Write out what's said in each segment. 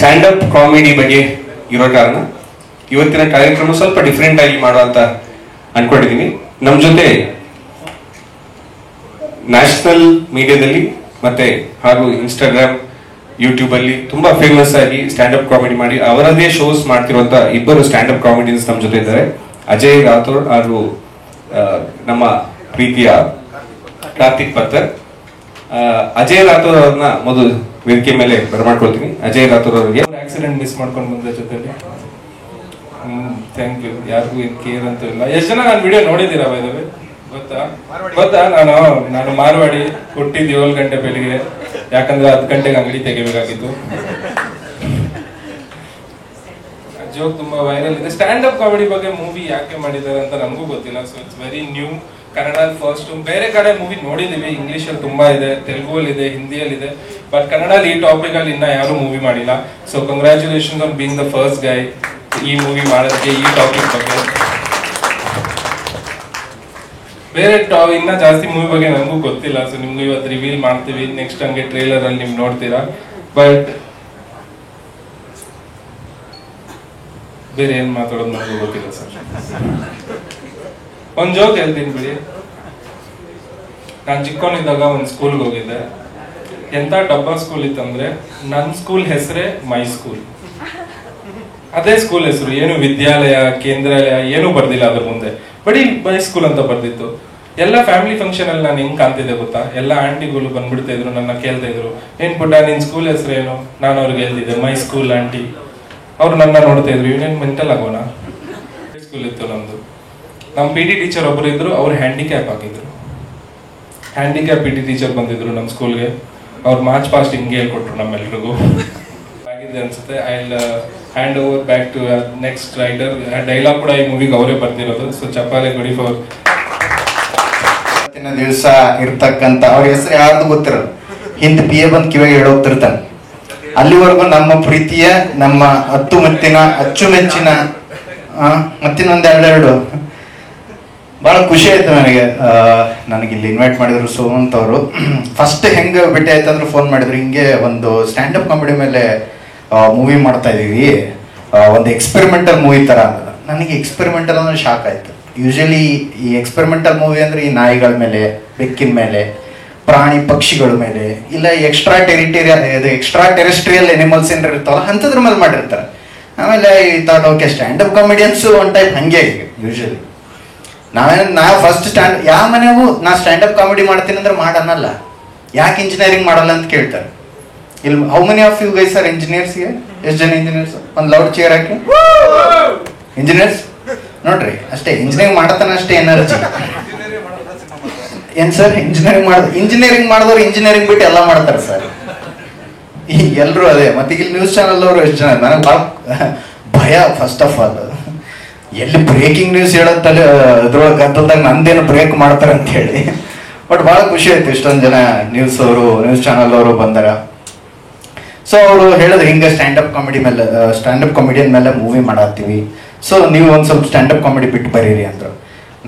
Stand up comedy ಬಗ್ಗೆ ಇರೋ ಕಾರಣ ಇವತ್ತಿನ ಕಾರ್ಯಕ್ರಮ ಸ್ವಲ್ಪ ಡಿಫ್ರೆಂಟ್ ಆಗಿ ಮಾಡುವಂತ ಅನ್ಕೊಂಡಿದೀನಿ. ನಮ್ಮ ಜೊತೆ ನ್ಯಾಷನಲ್ ಮೀಡಿಯಾದಲ್ಲಿ ಮತ್ತೆ ಹಾಗೂ ಇನ್ಸ್ಟಾಗ್ರಾಮ್, ಯೂಟ್ಯೂಬ್ ಅಲ್ಲಿ ತುಂಬಾ ಫೇಮಸ್ ಆಗಿ ಸ್ಟ್ಯಾಂಡಪ್ ಕಾಮಿಡಿ ಮಾಡಿ ಅವರದೇ ಶೋಸ್ ಮಾಡ್ತಿರುವಂತ ಇಬ್ಬರು ಸ್ಟ್ಯಾಂಡಪ್ ಕಾಮಿಡಿಯನ್ಸ್ ನಮ್ಮ ಜೊತೆ ಇದ್ದಾರೆ. ಅಜಯ್ ರಾಥೋಡ್ ಹಾಗೂ ನಮ್ಮ ಪ್ರೀತಿಯ ಕಾರ್ತಿಕ್ ಪತ್ತರ್. ಅಜಯ್ ರಾಥೋಡ್ ಅವ್ರನ್ನ ಮೊದಲು ವೇದಿಕೆ ಮೇಲೆ ಬರಮಾಡ್ಕೊಳ್ತೀನಿ. ಅಜಯ್ ರಾಥೋಡ್ ಅವರಿಗೆ ಆಕ್ಸಿಡೆಂಟ್ ಮಿಸ್ ಮಾಡ್ಕೊಂಡು ಬಂದ ಜೊತೆಲಿ ಥ್ಯಾಂಕ್ ಯು. ಯಾರಿಗೂ ಏನು ಕೇರ್ ಅಂತ ಇಲ್ಲ. ಎಷ್ಟು ಜನ ನಾನು ವಿಡಿಯೋ ನೋಡಿದ್ದೀರಾ ಬೈದವೆ? ಗೊತ್ತಾ ನಾನು ಮಾರ್ವಾಡಿ, ಹುಟ್ಟಿದ್ದು 7 ಗಂಟೆ ಬೆಳಿಗ್ಗೆ, ಯಾಕಂದ್ರೆ 10 ಗಂಟೆಗೆ ಅಂಗಡಿ ತೆಗಿಬೇಕಾಗಿತ್ತು. ಜೋಕ್ ತುಂಬಾ ವೈರಲ್ ಇದೆ. ಸ್ಟ್ಯಾಂಡ್ ಅಪ್ ಕಾಮಿಡಿ ಬಗ್ಗೆ ಮೂವಿ ಯಾಕೆ ಮಾಡಿದ್ದಾರೆ ಅಂತ ನಮಗೂ ಗೊತ್ತಿಲ್ಲ. So it's very new. Kannada first. ಬೇರೆ ಕಡೆ ಮೂವಿ ನೋಡಿದೀವಿ, ಇಂಗ್ಲಿಷ್ ಅಲ್ಲಿ ತುಂಬಾ ಇದೆ, ತೆಲುಗಲ್ಲಿ ಇದೆ, ಹಿಂದಿಯಲ್ಲಿ ಇದೆ, ಬಟ್ ಕನ್ನಡಲ್ಲಿ ಈ ಟಾಪಿಕ್ ಅಲ್ಲಿ ಇನ್ನ ಯಾರು ಮೂವಿ ಮಾಡಿಲ್ಲ. So congratulations on being the first guy ಈ ಮೂವಿ ಮಾಡೋದಕ್ಕೆ, ಈ ಟಾಪಿಕ್ ಬಗ್ಗೆ. ಬೇರೆ ಇನ್ನ ಜಾಸ್ತಿ ಮೂವಿ ಬಗ್ಗೆ ನಮಗೂ ಗೊತ್ತಿಲ್ಲ. ಸೊ ನಿಮ್ಗೂ ಇವತ್ತು ರಿವೀಲ್ ಮಾಡ್ತೀವಿ. ನೆಕ್ಸ್ಟ್ ಹಂಗೆ ಟ್ರೇಲರ್ ಅಲ್ಲಿ ನೀವು ನೋಡ್ತೀರಾ. ಬಟ್ ಬೇರೆ ಏನ್ ಮಾತಾಡೋದು ನಮಗೂ ಗೊತ್ತಿಲ್ಲ ಸರ್. ಒಂದ್ ಜೋಕ್ ಹೇಳ್ತೀನಿ ಬಿಡಿ. ನಾನು ಚಿಕ್ಕವನಿದ್ದಾಗ ಒಂದ್ ಸ್ಕೂಲ್ಗೆ ಹೋಗಿದ್ದೆ. ಎಂತ ಡಬ್ಬಾ ಸ್ಕೂಲ್ ಇತ್ತಂದ್ರೆ, ನನ್ ಸ್ಕೂಲ್ ಹೆಸರೇ ಮೈ ಸ್ಕೂಲ್. ಅದೇ ಸ್ಕೂಲ್ ಹೆಸರು, ಏನು ವಿದ್ಯಾಲಯ, ಕೇಂದ್ರಾಲಯ ಏನು ಬರ್ದಿಲ್ಲ ಅದ್ರ ಮುಂದೆ, ಬರೀ ಮೈ ಸ್ಕೂಲ್ ಅಂತ ಬರ್ದಿತ್ತು. ಎಲ್ಲ ಫ್ಯಾಮಿಲಿ ಫಂಕ್ಷನ್ ಅಲ್ಲಿ ನಾನು ಹೆಂಗ್ ಕಾಣ್ತಿದ್ದೆ ಗೊತ್ತಾ? ಎಲ್ಲ ಆಂಟಿಗಳು ಬಂದ್ಬಿಡ್ತಾ ಇದ್ರು, ನನ್ನ ಕೇಳ್ತಾ ಇದ್ರು, ಏನ್ ಪುಟ್ಟ ನಿನ್ ಸ್ಕೂಲ್ ಹೆಸರು ಏನು? ನಾನು ಅವ್ರಿಗೆ ಹೇಳ್ತಿದ್ದೆ ಮೈ ಸ್ಕೂಲ್ ಆಂಟಿ. ಅವ್ರು ನನ್ನ ನೋಡ್ತಾ ಇದ್ರು, ಇವನೇನ್ ಮೆಂಟಲ್ ಆಗೋಣ. ಸ್ಕೂಲ್ ಇತ್ತು ನಮ್ದು. ನಮ್ಮ ಪಿ ಟಿ ಟೀಚರ್ ಒಬ್ರು ಇದ್ರು, ಅವ್ರು ಹ್ಯಾಂಡಿಕ್ಯಾಪ್ ಆಗಿದ್ರು. ಹ್ಯಾಂಡಿಕ್ಯಾಪ್ ಪಿ ಟಿ ಟೀಚರ್ ಬಂದಿದ್ರು ನಮ್ಮ ಸ್ಕೂಲ್ಗೆ. ಅವ್ರು ಮಾರ್ಚ್ ಪಾಸ್ಟ್ ಹಿಂಗೆ ಹೇಳ್ಕೊಟ್ರು ನಮ್ಮೆಲ್ರಿಗೂ. ಆಗಿದೆ ಅನ್ಸುತ್ತೆ. I hand over back to next writer. Dialogue ಕೂಡ ಈ ಮೂವಿಗೆ ಅವರೇ ಬರ್ತಿರೋದು. ಸೊ ಚಪ್ಪಾಲೆ ಗುಡಿ ಫಾರ್. ಇವತ್ತಿನ ದಿವಸ ಇರ್ತಕ್ಕಂಥ ಅವ್ರ ಹೆಸರು ಯಾರ್ದು ಗೊತ್ತಿರಲ್ಲ, ಹಿಂದೆ ಪಿ ಎ ಬಂದ್ ಕಿವಿಗೆ ಹೇಳೋಗ್ತಿರ್ತಾನೆ. ಅಲ್ಲಿವರೆಗೂ ನಮ್ಮ ಪ್ರೀತಿಯ, ನಮ್ಮ ಅಚ್ಚುಮೆಚ್ಚಿನ ಮತ್ತಿನೊಂದ್ ಎರಡೆರಡು ಬಹಳ ಖುಷಿ ಆಯ್ತು ನನಗೆ ಇಲ್ಲಿ ಇನ್ವೈಟ್ ಮಾಡಿದ್ರು ಸುಮಂತ್ ಅವರು. ಫಸ್ಟ್ ಹೆಂಗ್ ಭೇಟಿ ಆಯ್ತಂದ್ರೆ ಫೋನ್ ಮಾಡಿದ್ರು, ಹಿಂಗೆ ಒಂದು ಸ್ಟ್ಯಾಂಡಪ್ ಕಾಮಿಡಿ ಮೇಲೆ ಮೂವಿ ಮಾಡ್ತಾ ಇದೀವಿ, ಒಂದು ಎಕ್ಸ್ಪೆರಿಮೆಂಟಲ್ ಮೂವಿ ತರ ಅಂತ. ನನಗೆ ಎಕ್ಸ್ಪೆರಿಮೆಂಟಲ್ ಅಂದ್ರೆ ಶಾಕ್ ಆಯ್ತು. ಯೂಶಲಿ ಈ ಎಕ್ಸ್ಪೆರಿಮೆಂಟಲ್ ಮೂವಿ ಅಂದ್ರೆ ಈ ನಾಯಿಗಳ ಮೇಲೆ, ಬೆಕ್ಕಿನ ಮೇಲೆ, ಪ್ರಾಣಿ ಪಕ್ಷಿಗಳ ಮೇಲೆ, ಇಲ್ಲ ಎಕ್ಸ್ಟ್ರಾ ಟೆರಿಸ್ಟ್ರಿಯಲ್ ಎನಿಮಲ್ಸ್ ಏನಾರ ಇರ್ತಾವಲ್ಲ ಅಂಥದ್ರ ಮೇಲೆ ಮಾಡಿರ್ತಾರೆ. ಆಮೇಲೆ ಈ thought okay standup comedians one type ಹಂಗೆ ಯೂಶಲಿ. ನಾವು ಫಸ್ಟ್ ಯಾವ ಮನೆಗೂ ನಾ ಸ್ಟ್ಯಾಂಡಪ್ ಕಾಮಿಡಿ ಮಾಡ್ತೀನಿ ಅಂದ್ರೆ ಮಾಡನ್ನಲ್ಲ, ಯಾಕೆ ಇಂಜಿನಿಯರಿಂಗ್ ಮಾಡಲ್ಲ ಅಂತ ಕೇಳ್ತಾರೆ. ಇಲ್ಲಿ how many of you guys are ಇಂಜಿನಿಯರ್ಸ್ಗೆ? ಎಷ್ಟು ಜನ ಇಂಜಿನಿಯರ್ಸ್? ಒಂದು ಲೌಡ್ ಚೇರ್ ಹಾಕಿ. ಇಂಜಿನಿಯರ್ಸ್ ನೋಡ್ರಿ, ಅಷ್ಟೇ ಇಂಜಿನಿಯರಿಂಗ್ ಮಾಡತಾನ ಅಷ್ಟೇ ಎನರ್ಜಿ. ಏನ್ ಸರ್ ಇಂಜಿನಿಯರಿಂಗ್ ಮಾಡಿದವ್ರು ಇಂಜಿನಿಯರಿಂಗ್ ಬಿಟ್ಟು ಎಲ್ಲ ಮಾಡ್ತಾರೆ ಸರ್. ಈಗ ಎಲ್ರು ಅದೇ. ಮತ್ತೆ ಇಲ್ಲಿ ನ್ಯೂಸ್ ಚಾನಲ್ ಅವರು ಎಷ್ಟು ಜನ, ನನಗೆ ಭಾಳ ಭಯ. ಫಸ್ಟ್ ಆಫ್ ಆಲ್ ಎಲ್ಲಿ ಬ್ರೇಕಿಂಗ್ ನ್ಯೂಸ್ ಹೇಳತ್ತಲ್ಲಿ ಅದ್ರೊಳಗೆ ಗದ್ದಲ್ದಾಗ ನಂದೇನು ಬ್ರೇಕ್ ಮಾಡ್ತಾರೆ ಅಂತ ಹೇಳಿ. ಬಟ್ ಭಾಳ ಖುಷಿ ಆಯ್ತು ಇಷ್ಟೊಂದು ಜನ ನ್ಯೂಸ್ ಚಾನಲ್ ಅವರು ಬಂದಾರ. ಸೊ ಅವರು ಹೇಳಿದ್ರು ಹಿಂಗೆ ಸ್ಟ್ಯಾಂಡಪ್ ಕಾಮಿಡಿಯನ್ ಮೇಲೆ ಮೂವಿ ಮಾಡತ್ತೀವಿ, ಸೊ ನೀವು ಒಂದು ಸ್ವಲ್ಪ ಸ್ಟ್ಯಾಂಡಪ್ ಕಾಮಿಡಿ ಬಿಟ್ಟು ಬರೀರಿ ಅಂದ್ರು.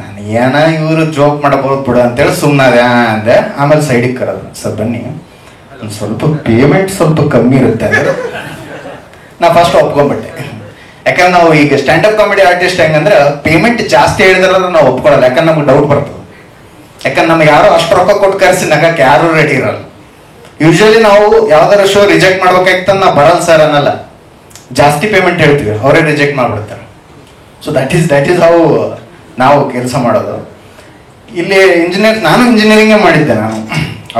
ನಾನು ಏನ ಇವರು ಜೋಕ್ ಮಾಡಬಹುದು ಬಿಡ ಅಂತೇಳಿ ಸುಮ್ಮನೆ ಅಂದೆ. ಆಮೇಲೆ ಸೈಡಿಗೆ ಕರೆದ್ರು, ಸರ್ ಬನ್ನಿ ಒಂದು ಸ್ವಲ್ಪ ಪೇಮೆಂಟ್ ಸ್ವಲ್ಪ ಕಮ್ಮಿ ಇರುತ್ತೆ. ನಾ ಫಸ್ಟ್ ಒಪ್ಕೊಂಡ್ಬಿಟ್ಟೆ. ಯಾಕಂದ್ರೆ ನಾವು ಈಗ ಸ್ಟ್ಯಾಂಡಪ್ ಕಾಮಿಡಿ ಆರ್ಟಿಸ್ಟ್ ಹೆಂಗಂದ್ರೆ ಪೇಮೆಂಟ್ ಜಾಸ್ತಿ ಹೇಳಿದ್ರೆ ನಾವು ಒಪ್ಕೊಳ್ಳಲ್ಲ. ಯಾಕಂದ್ರೆ ನಮ್ಗೆ ಡೌಟ್ ಬರ್ತದೆ. ಯಾಕಂದ್ರೆ ನಮ್ಗೆ ಯಾರು ಅಷ್ಟು ರೊಕ್ಕ ಕೊಟ್ಟು ಕರೆಸಿ ನಗಕ್ಕೆ ಯಾರು ರೆಡಿ ಇರಲ್ಲ. ಯೂಶಲಿ ನಾವು ಯಾವ್ದಾರ ಶೋ ರಿಜೆಕ್ಟ್ ಮಾಡ್ಬೇಕಾಗ್ತಂದ್ರೆ ನಾವು ಬರಲ್ಲ ಸರ್ ಅನ್ನಲ್ಲ, ಜಾಸ್ತಿ ಪೇಮೆಂಟ್ ಹೇಳ್ತೀವಿ, ಅವರೇ ರಿಜೆಕ್ಟ್ ಮಾಡ್ಬಿಡ್ತಾರೆ. ಸೊ ದಟ್ ಈಸ್ ಹೌ ನಾವು ಕೆಲಸ ಮಾಡೋದು. ಇಲ್ಲಿ ನಾನು ಇಂಜಿನಿಯರಿಂಗೇ ಮಾಡಿದ್ದೆ. ನಾನು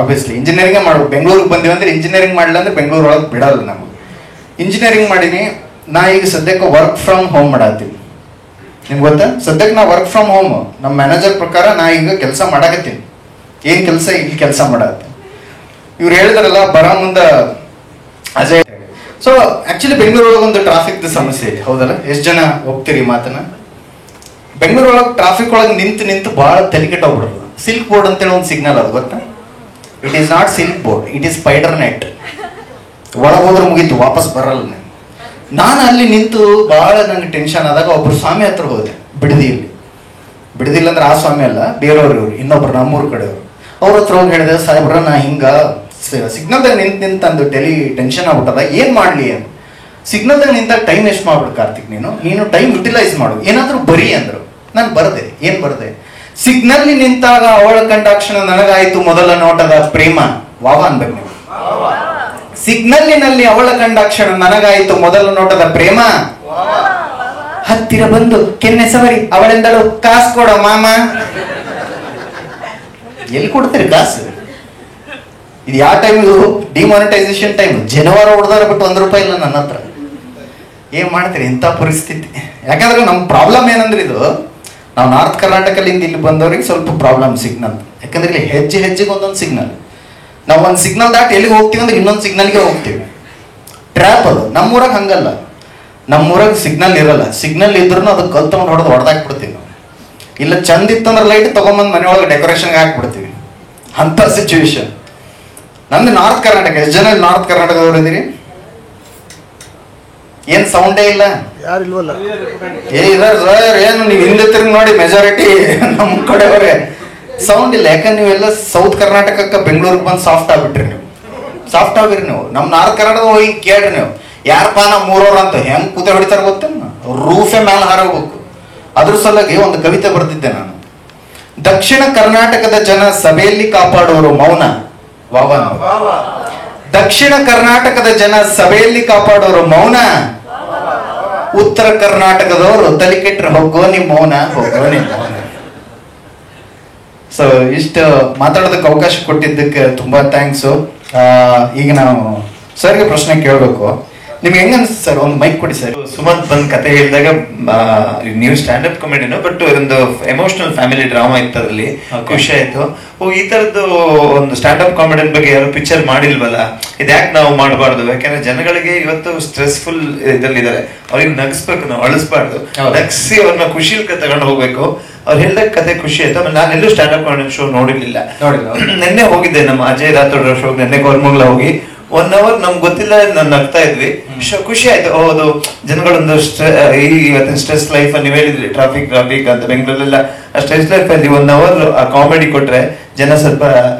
ಆಬ್ವಿಯಸ್ಲಿ ಇಂಜಿನಿಯರಿಂಗೇ ಮಾಡ್ಬೇಕು. ಬೆಂಗಳೂರಿಗೆ ಬಂದೀವಿ ಅಂದ್ರೆ ಇಂಜಿನಿಯರಿಂಗ್ ಮಾಡಲಿಲ್ಲ ಅಂದ್ರೆ ಬೆಂಗಳೂರು ಒಳಗೆ ಬಿಡಲ್ಲ ನಮಗೆ. ಇಂಜಿನಿಯರಿಂಗ್ ಮಾಡೀನಿ. ನಾ ಈಗ ಸದ್ಯಕ್ಕೆ ವರ್ಕ್ ಫ್ರಮ್ ಹೋಮ್ ಮಾಡತ್ತೀನಿ. ನಿಮ್ಗೆ ಗೊತ್ತಾ? ಸದ್ಯಕ್ಕೆ ನಾ ವರ್ಕ್ ಫ್ರಮ್ ಹೋಮ್. ನಮ್ಮ ಮ್ಯಾನೇಜರ್ ಪ್ರಕಾರ ನಾ ಈಗ ಕೆಲಸ ಮಾಡಕತ್ತೀನಿ. ಏನ್ ಕೆಲಸ? ಇಲ್ಲಿ ಕೆಲಸ ಮಾಡತ್ತೀನಿ. ಇವ್ರು ಹೇಳಿದ್ರಲ್ಲ ಬರ ಮುಂದೆ ಅಜಯ್. ಸೊ ಆಕ್ಚುಲಿ ಬೆಂಗಳೂರೊಳಗೆ ಒಂದು ಟ್ರಾಫಿಕ್ ಸಮಸ್ಯೆ ಇದೆ, ಹೌದಲ್ಲ? ಎಷ್ಟು ಜನ ಹೋಗ್ತೀರಿ ಮಾತನ್ನ? ಬೆಂಗಳೂರೊಳಗೆ ಟ್ರಾಫಿಕ್ ಒಳಗೆ ನಿಂತು ಬಹಳ ತಲೆ ಕೆಟ್ಟೋಗ್ಬಿಡೋದು. ಸಿಲ್ಕ್ ಬೋರ್ಡ್ ಅಂತೇಳಿ ಒಂದು ಸಿಗ್ನಲ್ ಅದು ಗೊತ್ತಾ? It is not silk board, it is spider net. ಒಳಗೆ ಹೋದ್ರೆ ಮುಗೀತು, ವಾಪಸ್ ಬರಲ್ಲ. ನಾನು ಅಲ್ಲಿ ನಿಂತು ಬಹಳ ನಂಗೆ ಟೆನ್ಷನ್ ಆದಾಗ ಒಬ್ರು ಸ್ವಾಮಿ ಹತ್ರ ಹೋದೆ, ಬಿಡದಿಲ್ಲ ಅಂದ್ರೆ ಆ ಸ್ವಾಮಿ ಅಲ್ಲ, ಬೇರೆಯವ್ರು, ಇವ್ರು ಇನ್ನೊಬ್ರು ನಮ್ಮೂರ್ ಕಡೆಯವರು. ಅವ್ರ ಹತ್ರ ಹೋಗಿ ಹೇಳಿದೆ, ಸಾಹೇಬ್ರ ನಾ ಹಿಂಗ ಸಿಗ್ನಲ್ದಾಗ ನಿಂತಂದು ಟೆನ್ಷನ್ ಆಗ್ಬಿಟ್ಟದ, ಏನ್ ಮಾಡ್ಲಿ ಅಂತ. ಸಿಗ್ನಲ್ದಾಗ ನಿಂತಾಗ ಟೈಮ್ ವೇಸ್ಟ್ ಮಾಡ್ಬಿಡು ಕಾರ್ತಿಕ್, ನೀನು ಟೈಮ್ ಯುಟಿಲೈಸ್ ಮಾಡು, ಏನಾದರೂ ಬರಿ ಅಂದ್ರು. ನಾನು ಬರದೆ, ಏನ್ ಬರದೆ? ಸಿಗ್ನಲ್ ನಿಂತಾಗ ಅವಳ ಕಂಡಾಕ್ಷಣ ನನಗಾಯ್ತು ಮೊದಲ ನೋಟದ ಪ್ರೇಮ. ವಾವ ಅನ್ಬೇಕು ನೀವು. ಸಿಗ್ನಲ್ಲಿನಲ್ಲಿ ಅವಳ ಕಂಡಾಕ್ಷಣ ನನಗಾಯ್ತು ಮೊದಲ ನೋಟದ ಪ್ರೇಮ. ಹತ್ತಿರ ಬಂದು ಕೆನ್ನೆ ಸವರಿ ಅವಳೆಂದಳು ಕಾಸು ಕೊಡೋ ಮಾಮ. ಎಲ್ಲಿ ಕೊಡ್ತೀರಿ ಕಾಸು? ಇದು ಯಾವ ಟೈಮ್? ಇದು ಡಿಮಾನಿಟೈಸೇಷನ್ ಟೈಮ್. ಜನವಾರ ಹೊಡೆದಾರ ಬಿಟ್ಟು ₹1 ಇಲ್ಲ ನನ್ನ ಹತ್ರ. ಏನ್ ಮಾಡ್ತೀರಿ ಇಂಥ ಪರಿಸ್ಥಿತಿ? ಯಾಕಂದ್ರೆ ನಮ್ಮ ಪ್ರಾಬ್ಲಮ್ ಏನಂದ್ರೆ, ಇದು ನಾವು ನಾರ್ತ್ ಕರ್ನಾಟಕದಿಂದ ಇಲ್ಲಿ ಬಂದವ್ರಿಗೆ ಸ್ವಲ್ಪ ಪ್ರಾಬ್ಲಮ್ ಸಿಗ್ನಲ್. ಯಾಕಂದ್ರೆ ಇಲ್ಲಿ ಹೆಜ್ಜೆಗೆ ಒಂದೊಂದು ಸಿಗ್ನಲ್. ನಾವು ಒಂದು ಸಿಗ್ನಲ್ ದಾಟಿ ಎಲ್ಲಿಗೆ ಹೋಗ್ತೀವಿ ಅಂದ್ರೆ ಇನ್ನೊಂದು ಸಿಗ್ನಲ್ಗೆ ಹೋಗ್ತೀವಿ. ಟ್ರ್ಯಾಪ್ ಅದು. ನಮ್ಮೂರಾಗ ಹಂಗಲ್ಲ. ನಮ್ಮೂರಾಗ ಸಿಗ್ನಲ್ ಇರಲ್ಲ. ಸಿಗ್ನಲ್ ಇದ್ರೂ ಅದಕ್ಕೆ ಕಲ್ ತಗೊಂಡು ಹೊಡೆದಾಕ್ಬಿಡ್ತೀವಿ ನಾವು. ಇಲ್ಲ ಚಂದ ಇತ್ತಂದ್ರೆ ಲೈಟ್ ತಗೊಂಬಂದು ಮನೆ ಒಳಗೆ ಡೆಕೋರೇಷನ್ಗೆ ಹಾಕ್ಬಿಡ್ತೀವಿ. ಅಂಥ ಸಿಚುವೇಶನ್. ನಂದು ನಾರ್ತ್ ಕರ್ನಾಟಕ. ಎಷ್ಟು ಜನ ನಾರ್ತ್ ಕರ್ನಾಟಕದವ್ರು ಇದ್ದೀರಿ? ಏನ್ ಸೌಂಡೇ ಇಲ್ಲ? ಯಾರಿಲ್ವಲ್ಲ? ಏನು ನೀವು ಹಿಂದೆ ತಿರುಗಿ ನೋಡಿ, ಮೆಜಾರಿಟಿ ನಮ್ಮ ಕಡೆಯವರೇ. ಸೌಂಡ್ ಇಲ್ಲ. ಯಾಕಂದ್ರೆ ನೀವೆಲ್ಲ ಸೌತ್ ಕರ್ನಾಟಕಕ್ಕೆ ಬೆಂಗಳೂರಿಗೆ ಬಂದು ಸಾಫ್ಟ್ ಆಗ್ಬಿಟ್ರಿ. ನೀವು ಸಾಫ್ಟ್ ಆಗಿರಿ. ನೀವು ನಮ್ಮ ನಾರ್ತ್ ಕರ್ನಾಟಕ ಹೋಗಿ ಕೇಳ್ರಿ ನೀವು, ಯಾರಪ್ಪ ನಾವು ಮೂರವ್ರ ಅಂತ ಹೆಂಗ್ ಕೂತೆ ಹೊಡಿತಾರ ಗೊತ್ತೇನ? ರೂಫೇ ಮೇಲೆ ಹಾರೋಗ್ಬೇಕು. ಅದ್ರ ಸಲುವಾಗಿ ಒಂದು ಕವಿತೆ ಬರ್ತಿದ್ದೆ ನಾನು. ದಕ್ಷಿಣ ಕರ್ನಾಟಕದ ಜನ ಸಭೆಯಲ್ಲಿ ಕಾಪಾಡೋರು ಮೌನ. ವಾವ. ದಕ್ಷಿಣ ಕರ್ನಾಟಕದ ಜನ ಸಭೆಯಲ್ಲಿ ಕಾಪಾಡೋರು ಮೌನ. ಉತ್ತರ ಕರ್ನಾಟಕದವರು ತಲೆ ಕೆಟ್ಟರೆ ಹೋಗೋನಿ ಮೌನ, ಹೋಗೋನಿ ಮೌನ. ಸೊ ಇಷ್ಟು ಮಾತಾಡೋದಕ್ಕೆ ಅವಕಾಶ ಕೊಟ್ಟಿದ್ದಕ್ಕೆ ತುಂಬಾ ಥ್ಯಾಂಕ್ಸು. ಈಗ ನಾವು ಸರ್ಗೆ ಪ್ರಶ್ನೆ ಕೇಳಬೇಕು. ನಿಮ್ಗೆ ಹೆಂಗ ಅನ್ಸುತ್ತೆ ಸರ್? ಒಂದು ಮೈಕ್ ಕೊಡಿ ಸರ್. ಸುಮಂತ್ ಬಂದ್ ಕತೆ ಹೇಳಿದಾಗ ನೀವು ಸ್ಟ್ಯಾಂಡ್ ಅಪ್ ಕಾಮಿಡಿನೋ, ಬಟ್ ಒಂದು ಎಮೋಷನಲ್ ಫ್ಯಾಮಿಲಿ ಡ್ರಾಮಾ ಇತ್ತು ಅದ್ರಲ್ಲಿ. ಖುಷಿ ಆಯ್ತು. ಈ ತರದ್ದು ಒಂದು ಸ್ಟ್ಯಾಂಡ್ ಅಪ್ ಕಾಮಿಡಿ ಬಗ್ಗೆ ಯಾರು ಪಿಕ್ಚರ್ ಮಾಡಿಲ್ವಲ್ಲ, ಇದ್ಯಾಕೆ ನಾವು ಮಾಡಬಾರ್ದು? ಯಾಕಂದ್ರೆ ಜನಗಳಿಗೆ ಇವತ್ತು ಸ್ಟ್ರೆಸ್ಫುಲ್ ಇದಲ್ಲಿದ್ದಾರೆ, ಅವ್ರಿಗೆ ನಗಿಸ್ಬೇಕು, ನಾವು ಅಳಿಸ್ಬಾರ್ದು. ನಗಿಸಿ ಅವ್ರನ್ನ ಖುಷಿಲ್ ತಗೊಂಡು ಹೋಗ್ಬೇಕು. ಅವ್ರು ಹೇಳಿದಾಗ ಕತೆ ಖುಷಿ ಆಯ್ತು. ಆಮೇಲೆ ನಾನೆಲ್ಲೂ ಸ್ಟ್ಯಾಂಡ್ ಅಪ್ ಕಾಮಿಡಿ ಶೋ ನೋಡಿರ್ಲಿಲ್ಲ. ನಿನ್ನೆ ಹೋಗಿದ್ದೆ ನಮ್ಮ ಅಜಯ್ ರಾಥೋಡ್ ಶೋ. ನಿನ್ನೆ ಗೌರ್ಮಂಗ್ಲ ಹೋಗಿ 1 hour ನಮ್ಗೆ ಗೊತ್ತಿಲ್ಲ, ನಾನು ನಗ್ತಾ ಇದ್ವಿ. ಖುಷಿ ಆಯ್ತು. ಹೌದು, ಜನಗಳೊಂದು ಈ ಇವತ್ತಿನ ಸ್ಟ್ರೆಸ್ ಲೈಫ್ ಅಲ್ಲಿ ನೀವು ಹೇಳಿದ್ರಿ, ಟ್ರಾಫಿಕ್ ಅಂತ ಬೆಂಗಳೂರಲ್ಲೆಲ್ಲ ಆ ಸ್ಟ್ರೆಸ್ ಲೈಫ್ ಅಲ್ಲಿ 1 hour ಆ ಕಾಮಿಡಿ ಕೊಟ್ರೆ ಜನ ಸ್ವಲ್ಪ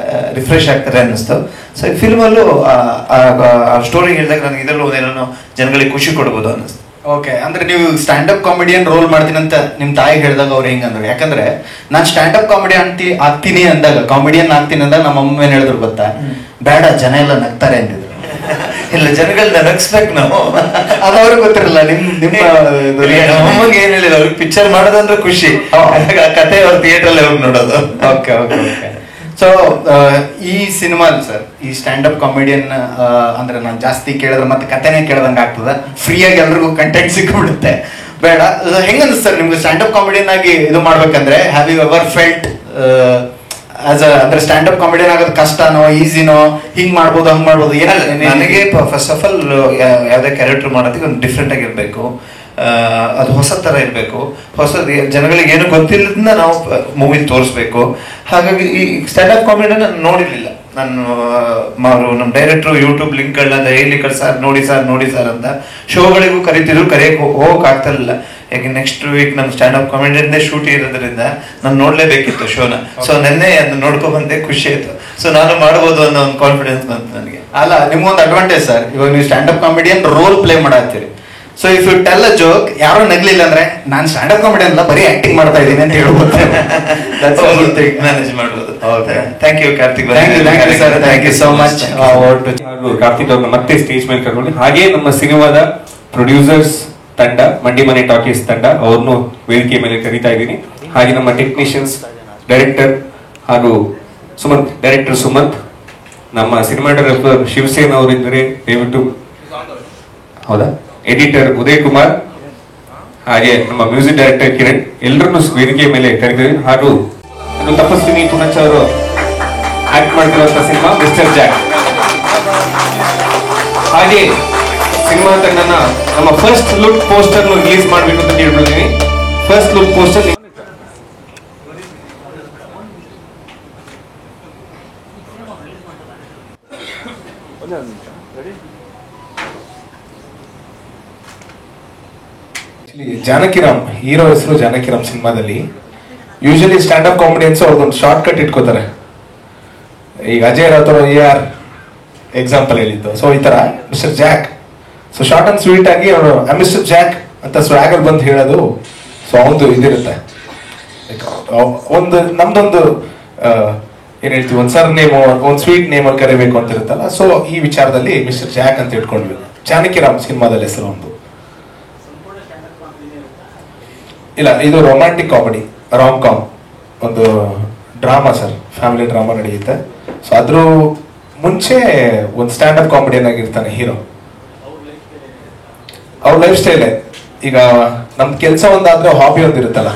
ರಿಫ್ರೆಶ್ ಆಗ್ತಾರೆ ಅನ್ನಿಸ್ತು. ಸೊ ಈ ಫಿಲ್ಮ್ ಅಲ್ಲೂ ಆ ಸ್ಟೋರಿ ಹೇಳಿದಾಗ ನನಗೆ ಇದರಲ್ಲೂ ಒಂದೇನೋ ಜನಗಳಿಗೆ ಖುಷಿ ಕೊಡ್ಬೋದು ಅನ್ನಿಸ್ತು. ಓಕೆ, ಅಂದ್ರೆ ನೀವು ಸ್ಟ್ಯಾಂಡ್ ಅಪ್ ಕಾಮಿಡಿಯನ್ ರೋಲ್ ಮಾಡ್ತೀನಿ ಅಂತ ನಿಮ್ ತಾಯಿ ಹೇಳಿದಾಗ ಅವ್ರು ಹೆಂಗಂದ್ರು? ಯಾಕಂದ್ರೆ ನಾನು ಸ್ಟ್ಯಾಂಡ್ ಅಪ್ ಕಾಮಿಡಿ ಆಗ್ತೀನಿ ಅಂದಾಗ, ಕಾಮಿಡಿಯನ್ ಆಗ್ತೀನಿ ಅಂದಾಗ ನಮ್ಮ ಅಮ್ಮ ಏನ್ ಹೇಳಿದ್ರು ಗೊತ್ತಾ? ಬೇಡ, ಜನ ಎಲ್ಲ ನಗ್ತಾರೆ ಅಂತಿದ್ರು. ಇಲ್ಲ, ಜನಗಳನ್ನ ನಗಿಸ್ಬೇಕು ನಾವು. ಅದು ಅವ್ರಿಗೆ ಗೊತ್ತಿರಲ್ಲ. ನಮಗೆ ಏನ್ ಹೇಳಿಲ್ಲ, ಅವ್ರಿಗೆ ಪಿಕ್ಚರ್ ಮಾಡೋದಂದ್ರೆ ಖುಷಿ. ಆ ಕತೆ ಅವ್ರ ಥಿಯೇಟರ್ ಅಲ್ಲಿ ಹೋಗಿ ನೋಡೋದು. Okay okay okay. ಸೊ ಈ ಸಿನಿಮಾ ಸರ್, ಈ ಸ್ಟ್ಯಾಂಡ್ ಅಪ್ ಕಾಮಿಡಿಯನ್ ಅಂದ್ರೆ ನಾನು ಜಾಸ್ತಿ ಕೇಳಿದ್ರೆ ಮತ್ತೆ ಕತೆನೇ ಕೇಳ್ದಂಗೆ ಆಗ್ತದ. ಫ್ರೀಯಾಗಿ ಎಲ್ರಿಗೂ ಕಂಟೆಂಟ್ ಸಿಕ್ಬಿಡುತ್ತೆ. ಬೇಡ, ಹೆಂಗ ಅನಿಸ್ತಾರೆ ನಿಮ್ಗೆ ಸ್ಟ್ಯಾಂಡ್ ಅಪ್ ಕಾಮಿಡಿಯನ್ ಆಗಿ ಇದು ಮಾಡ್ಬೇಕಂದ್ರೆ? ಹ್ಯಾವ್ ಯು ಎವರ್ ಫೆಲ್ಟ್ ಅಂದ್ರೆ ಸ್ಟ್ಯಾಂಡ್ ಅಪ್ ಕಾಮಿಡಿಯನ್ ಆಗೋದು ಕಷ್ಟನೋ ಈಸಿನೋ? ಹಿಂಗ್ ಮಾಡ್ಬೋದು, ಹಂಗ್ ಮಾಡ್ಬೋದು? ನನಗೆ ಫಸ್ಟ್ ಆಫ್ ಆಲ್ ಯಾವ್ದೇ ಕ್ಯಾರೆಕ್ಟರ್ ಮಾಡೋದಕ್ಕೆ ಒಂದು ಡಿಫ್ರೆಂಟ್ ಆಗಿರ್ಬೇಕು. ಅದು ಹೊಸ ತರ ಇರಬೇಕು. ಹೊಸದು, ಜನಗಳಿಗೆ ಏನು ಗೊತ್ತಿಲ್ಲದನ್ನ ನಾವು ಮೂವಿ ತೋರಿಸ್ಬೇಕು. ಹಾಗಾಗಿ ಈ ಸ್ಟ್ಯಾಂಡ್ ಅಪ್ ಕಾಮಿಡಿ ನಾನು ನೋಡಿರ್ಲಿಲ್ಲ. ನಾನು ನಮ್ಮ ಡೈರೆಕ್ಟರ್ ಯೂಟ್ಯೂಬ್ ಲಿಂಕ್ಗಳನ್ನ ಡೈಲಿ ಸರ್ ನೋಡಿ ಸರ್ ಅಂತ ಶೋಗಳಿಗೂ ಕರಿತಿದ್ರು. ಕರೆಯಕ್ಕೆ ಹೋಗಕ್ ಆಗ್ತಾ ಇರಲಿಲ್ಲ. ಯಾಕೆ ನೆಕ್ಸ್ಟ್ ವೀಕ್ ನಮ್ಮ ಸ್ಟ್ಯಾಂಡ್ ಅಪ್ ಕಾಮಿಡಿಯನ್ನೇ ಶೂಟ್ ಇರೋದ್ರಿಂದ ನಾನು ನೋಡ್ಲೇಬೇಕಿತ್ತು ಶೋನ. ಸೊ ನೆನ್ನೆ ಅದನ್ನ ನೋಡ್ಕೊಂಡ್ ಬಂದೆ, ಖುಷಿ ಆಯ್ತು. ಸೊ ನಾನು ಮಾಡ್ಬೋದು ಅನ್ನೋ ಒಂದು ಕಾನ್ಫಿಡೆನ್ಸ್ ಬಂತು ನನಗೆ. ಅಲ್ಲ, ನಿಮ್ಗೊಂದು ಅಡ್ವಾಂಟೇಜ್ ಸರ್, ಇವಾಗ ನೀವು stand up comedian role play ಮಾಡತ್ತೀರಿ. So if you tell a joke, ಯಾರು ನಗ್ಲಿಲ್ಲ ಅಂದ್ರೆ ನಾನು ಸ್ಟ್ಯಾಂಡ್ ಅಪ್ ಕಾಮಿಡಿಯನ್ ಅಲ್ಲ, ಬರೀ ಆಕ್ಟಿಂಗ್ ಮಾಡ್ತಾ ಇದ್ದೀನಿ ಅಂತ ಹೇಳ್ಬೋದು. ಮ್ಯಾನೇಜ್ ಮಾಡ್ಬೋದು. Thank you Karthik. Sir, thank you so much. Karthik ಅವ್ರನ್ನ ಮತ್ತೆ ಸ್ಟೇಜ್ ಮೇಲೆ ಕರ್ಕೊಂಡು, ಹಾಗೆ ನಮ್ಮ ಸಿನಿಮಾದ ಪ್ರೊಡ್ಯೂಸರ್ಸ್ ತಂಡ, ಮಂಡಿ ಮನೆ ಟಾಕೀಸ್ ತಂಡ, ಅವ್ರನ್ನು ವೇದಿಕೆ ಮೇಲೆ ಕರೀತಾ ಇದ್ದೀನಿ. ಹಾಗೆ ನಮ್ಮ ಟೆಕ್ನಿಷಿಯನ್ಸ್, ಡೈರೆಕ್ಟರ್ ಹಾಗೂ ಡೈರೆಕ್ಟರ್ ಸುಮಂತ್, ನಮ್ಮ ಸಿನಿಮಾಟೋಗ್ರಫರ್ ಶಿವಸೇನ ಅವರಿದ್ದಾರೆ, ದಯವಿಟ್ಟು. ಹೌದಾ? ಎಡಿಟರ್ ಉದಯ್ ಕುಮಾರ್, ಹಾಗೆ ನಮ್ಮ ಮ್ಯೂಸಿಕ್ ಡೈರೆಕ್ಟರ್ ಕಿರಣ್, ಎಲ್ಲರನ್ನು ವೇದಿಕೆ ಮೇಲೆ ಕರೀತೀವಿ. ಹಾಗೂ ತಪಸ್ವಿನಿ ಪುನಚ್ ಅವರು ಆಕ್ಟ್ ಮಾಡ್ತಿರುವಂತಹ ಸಿನಿಮಾ ಮಿಸ್ಟರ್ ಜಾಕ್. ಹಾಗೆ ಸಿನಿಮಾ ತಂಡನ ನಮ್ಮ ಫಸ್ಟ್ ಲುಕ್ ಪೋಸ್ಟರ್ ರಿಲೀಸ್ ಮಾಡಬೇಕು ಅಂತ ಕೇಳ್ಬಿಡ್ತೀನಿ. First look poster Janakiram, hero ಹೆಸರು ಜಾನಕಿರಾಮ್. ಸಿನಿಮಾದಲ್ಲಿ ಯೂಶಲಿ ಸ್ಟ್ಯಾಂಡ್ ಅಪ್ ಕಾಮಿಡಿಯನ್ಸ್ ಅವ್ರದ್ದೊಂದು ಶಾರ್ಟ್ ಕಟ್ ಇಟ್ಕೋತಾರೆ. ಈಗ ಅಜಯ್ ರಾಥೋಡ್ AR ಎಕ್ಸಾಂಪಲ್ ಹೇಳಿದ್ದು. ಸೊ ಈ ತರ Mister Jack so short and sweet ಆಗಿ ಅವರು ಮಿಸ್ಟರ್ ಜಾಕ್ ಅಂತ ಸ್ವ್ಯಾಗಲ್ಲಿ ಬಂದು ಹೇಳೋದು. ಸೊ ಅವನು ಇದಿರುತ್ತೆ, ಒಂದು ನಮ್ದೊಂದು ಏನ್ ಹೇಳ್ತೀವಿ, ಒಂದು ಸರ್ ನೇಮ್, ಒಂದು ಸ್ವೀಟ್ ನೇಮ್ ಅಲ್ಲಿ ಕರಿಬೇಕು ಅಂತ ಇರುತ್ತಲ್ಲ. ಸೊ ಈ ವಿಚಾರದಲ್ಲಿ ಮಿಸ್ಟರ್ ಜಾಕ್ ಅಂತ ಇಟ್ಕೊಂಡ್ವಿ. ಜಾನಕಿರಾಮ್ ಸಿನಿಮಾದಲ್ಲಿ ಹೆಸರು ಒಂದು. ಇಲ್ಲ, ಇದು ರೊಮ್ಯಾಂಟಿಕ್ ಕಾಮಿಡಿ, ರಾಮ್ ಕಾಮ್, ಒಂದು ಡ್ರಾಮಾ ಸರ್, ಫ್ಯಾಮಿಲಿ ಡ್ರಾಮಾ ನಡೆಯುತ್ತೆ. ಸೊ ಅದ್ರ ಮುಂಚೆ ಒಂದು ಸ್ಟ್ಯಾಂಡ್ ಅಪ್ ಕಾಮಿಡಿಯನ್ ಆಗಿರ್ತಾನೆ ಹೀರೋ. ಅವ್ರ ಲೈಫ್ ಸ್ಟೈಲೇ ಈಗ ನಮ್ ಕೆಲಸ ಒಂದಾದ್ರೆ ಹಾಬಿ ಒಂದಿರುತ್ತಲ್ಲ.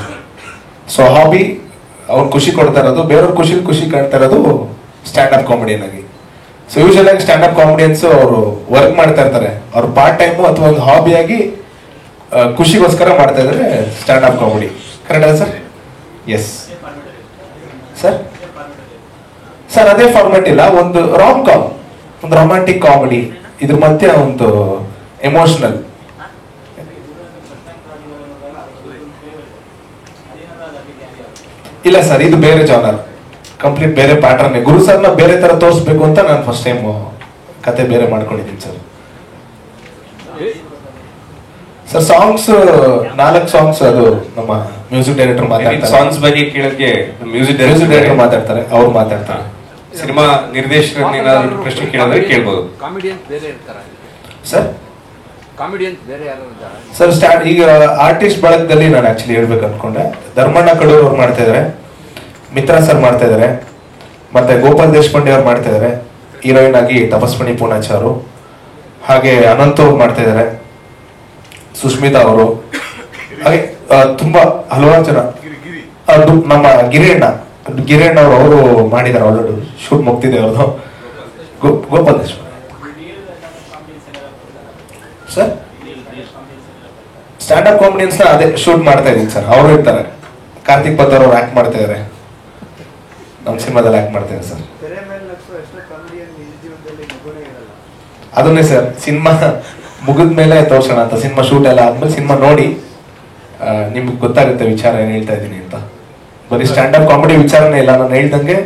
ಸೊ ಹಾಬಿ ಅವ್ರು ಖುಷಿ ಕೊಡ್ತಾ ಇರೋದು, ಬೇರೆಯವ್ರ ಖುಷಿ ಕಾಣ್ತಾ ಇರೋದು ಸ್ಟ್ಯಾಂಡ್ ಅಪ್ ಕಾಮಿಡಿಯನ್ ಆಗಿ. ಸೊ ಯೂಶಲ್ ಆಗಿ ಸ್ಟ್ಯಾಂಡ್ ಅಪ್ ಕಾಮಿಡಿಯನ್ಸ್ ಅವರು ವರ್ಕ್ ಮಾಡ್ತಾ ಇರ್ತಾರೆ, ಅವ್ರ ಪಾರ್ಟ್ ಟೈಮು ಅಥವಾ ಒಂದು ಹಾಬಿಯಾಗಿ ಖುಷಿಗೋಸ್ಕರ ಮಾಡ್ತಾ ಇದ್ದಾರೆ ಸ್ಟ್ಯಾಂಡ್ ಅಪ್ ಕಾಮಿಡಿ. ಕರೆಕ್ಟ್ ಅಲ್ಲ ಸರ್? Yes sir. ಸರ್ ಅದೇ ಫಾರ್ಮೆಟ್ ಇಲ್ಲ, ಒಂದು ರಾಮ್ ಕಾಮ್, ಒಂದು ರೊಮ್ಯಾಂಟಿಕ್ ಕಾಮಿಡಿ, ಇದ್ರ ಮಧ್ಯೆ ಒಂದು ಎಮೋಷನಲ್. ಇಲ್ಲ ಸರ್, ಇದು ಬೇರೆ ಜಾನರ್, ಕಂಪ್ಲೀಟ್ ಬೇರೆ ಪ್ಯಾಟರ್ನ್. ಗುರು ಸರ್ನ ಬೇರೆ ತರ ತೋರಿಸ್ಬೇಕು ಅಂತ ನಾನು ಫಸ್ಟ್ ಟೈಮ್ ಕತೆ ಬೇರೆ ಮಾಡ್ಕೊಂಡಿದ್ದೀನಿ ಸರ್. ಸರ್ ಸಾಂಗ್ಸ್ 4 ಸಾಂಗ್ಸ್ ಅದು ನಮ್ಮ ಮ್ಯೂಸಿಕ್ ಡೈರೆಕ್ಟರ್ ಮಾತಾಡ್ತಾರೆ. ಸಾಂಗ್ಸ್ ಬಗ್ಗೆ ಕೇಳಕ್ಕೆ ಮ್ಯೂಸಿಕ್ ಡೈರೆಕ್ಟರ್ ಮಾತಾಡ್ತಾರೆ, ಅವ್ರು ಮಾತಾಡ್ತಾರೆ. ಸಿನಿಮಾ ನಿರ್ದೇಶಕರನ್ನ ಏನಾದ್ರು ಪ್ರಶ್ನೆ ಕೇಳಿದ್ರೆ ಕೇಳ್ಬೋದು. ಕಾಮಿಡಿಯನ್ಸ್ ಬೇರೆ ಇರ್ತಾರೆ ಸರ್? ಕಾಮಿಡಿಯನ್ಸ್ ಬೇರೆ ಯಾರು ಇದ್ದಾರೆ ಸರ್? ಈಗ ಆರ್ಟಿಸ್ಟ್ ಬಳಗದಲ್ಲಿ ನಾನು ಆಕ್ಚುಲಿ ಹೇಳ್ಬೇಕು ಅನ್ಕೊಂಡೆ. ಧರ್ಮಣ್ಣ ಕಡೂರ್ ಅವ್ರು ಮಾಡ್ತಾ ಇದಾರೆ, ಮಿತ್ರ ಸರ್ ಮಾಡ್ತಾ ಇದಾರೆ, ಮತ್ತೆ ಗೋಪಾಲ್ ದೇಶಪಾಂಡೆ ಅವ್ರು ಮಾಡ್ತಾ ಇದಾರೆ, ಹೀರೋಯಿನ್ ಆಗಿ ತಪಸ್ವಿನಿ ಪೂರ್ಣಾಚಾರು, ಹಾಗೆ ಅನಂತ್ ಅವ್ರು ಮಾಡ್ತಾ ಇದಾರೆ, ಸುಷ್ಮಿತಾ ಅವರು, ಹಾಗೆ ತುಂಬಾ ಹಲವಾರು ಜನ. ಅದು ನಮ್ಮ ಗಿರಿಯಣ್ಣ ಅವರು ಮಾಡಿದ್ದಾರೆ, ಆಲ್ರೆಡಿ ಶೂಟ್ ಮುಗ್ತಿದೆ ಅವ್ರದ್ದು. Gopal Deshpande sir stand up comedians ನ ಅದೇ ಶೂಟ್ ಮಾಡ್ತಾ ಇದೀನಿ ಸರ್. ಅವರು ಇರ್ತಾರೆ, ಕಾರ್ತಿಕ್ ಪತ್ತರ್ ಅವ್ರು ಆಕ್ಟ್ ಮಾಡ್ತಾ ಇದಾರೆ, ನಮ್ಮ ಸಿನಿಮಾದಲ್ಲಿ ಆಕ್ಟ್ ಮಾಡ್ತಾ ಇದ್ದಾರೆ ಸರ್. ಅದನ್ನೇ ಸರ್ ಸಿನಿಮಾ ಮುಗಿದ ಮೇಲೆ ತೋರ್ಸೋಣ ಅಂತ, ಸಿನಿಮಾ ಶೂಟ್ ಎಲ್ಲ ಆದ್ಮೇಲೆ ಸಿನಿಮಾ ನೋಡಿ ನಿಮ್ಗೆ ಗೊತ್ತಾಗುತ್ತೆ ವಿಚಾರ ಏನ್ ಹೇಳ್ತಾ ಇದ್ದೀನಿ ಅಂತ. ಬರೀ ಸ್ಟ್ಯಾಂಡ್ ಅಪ್ ಕಾಮಿಡಿ ವಿಚಾರನೇ ಇಲ್ಲ, ನಾನು ಹೇಳ್ದಂಗೆ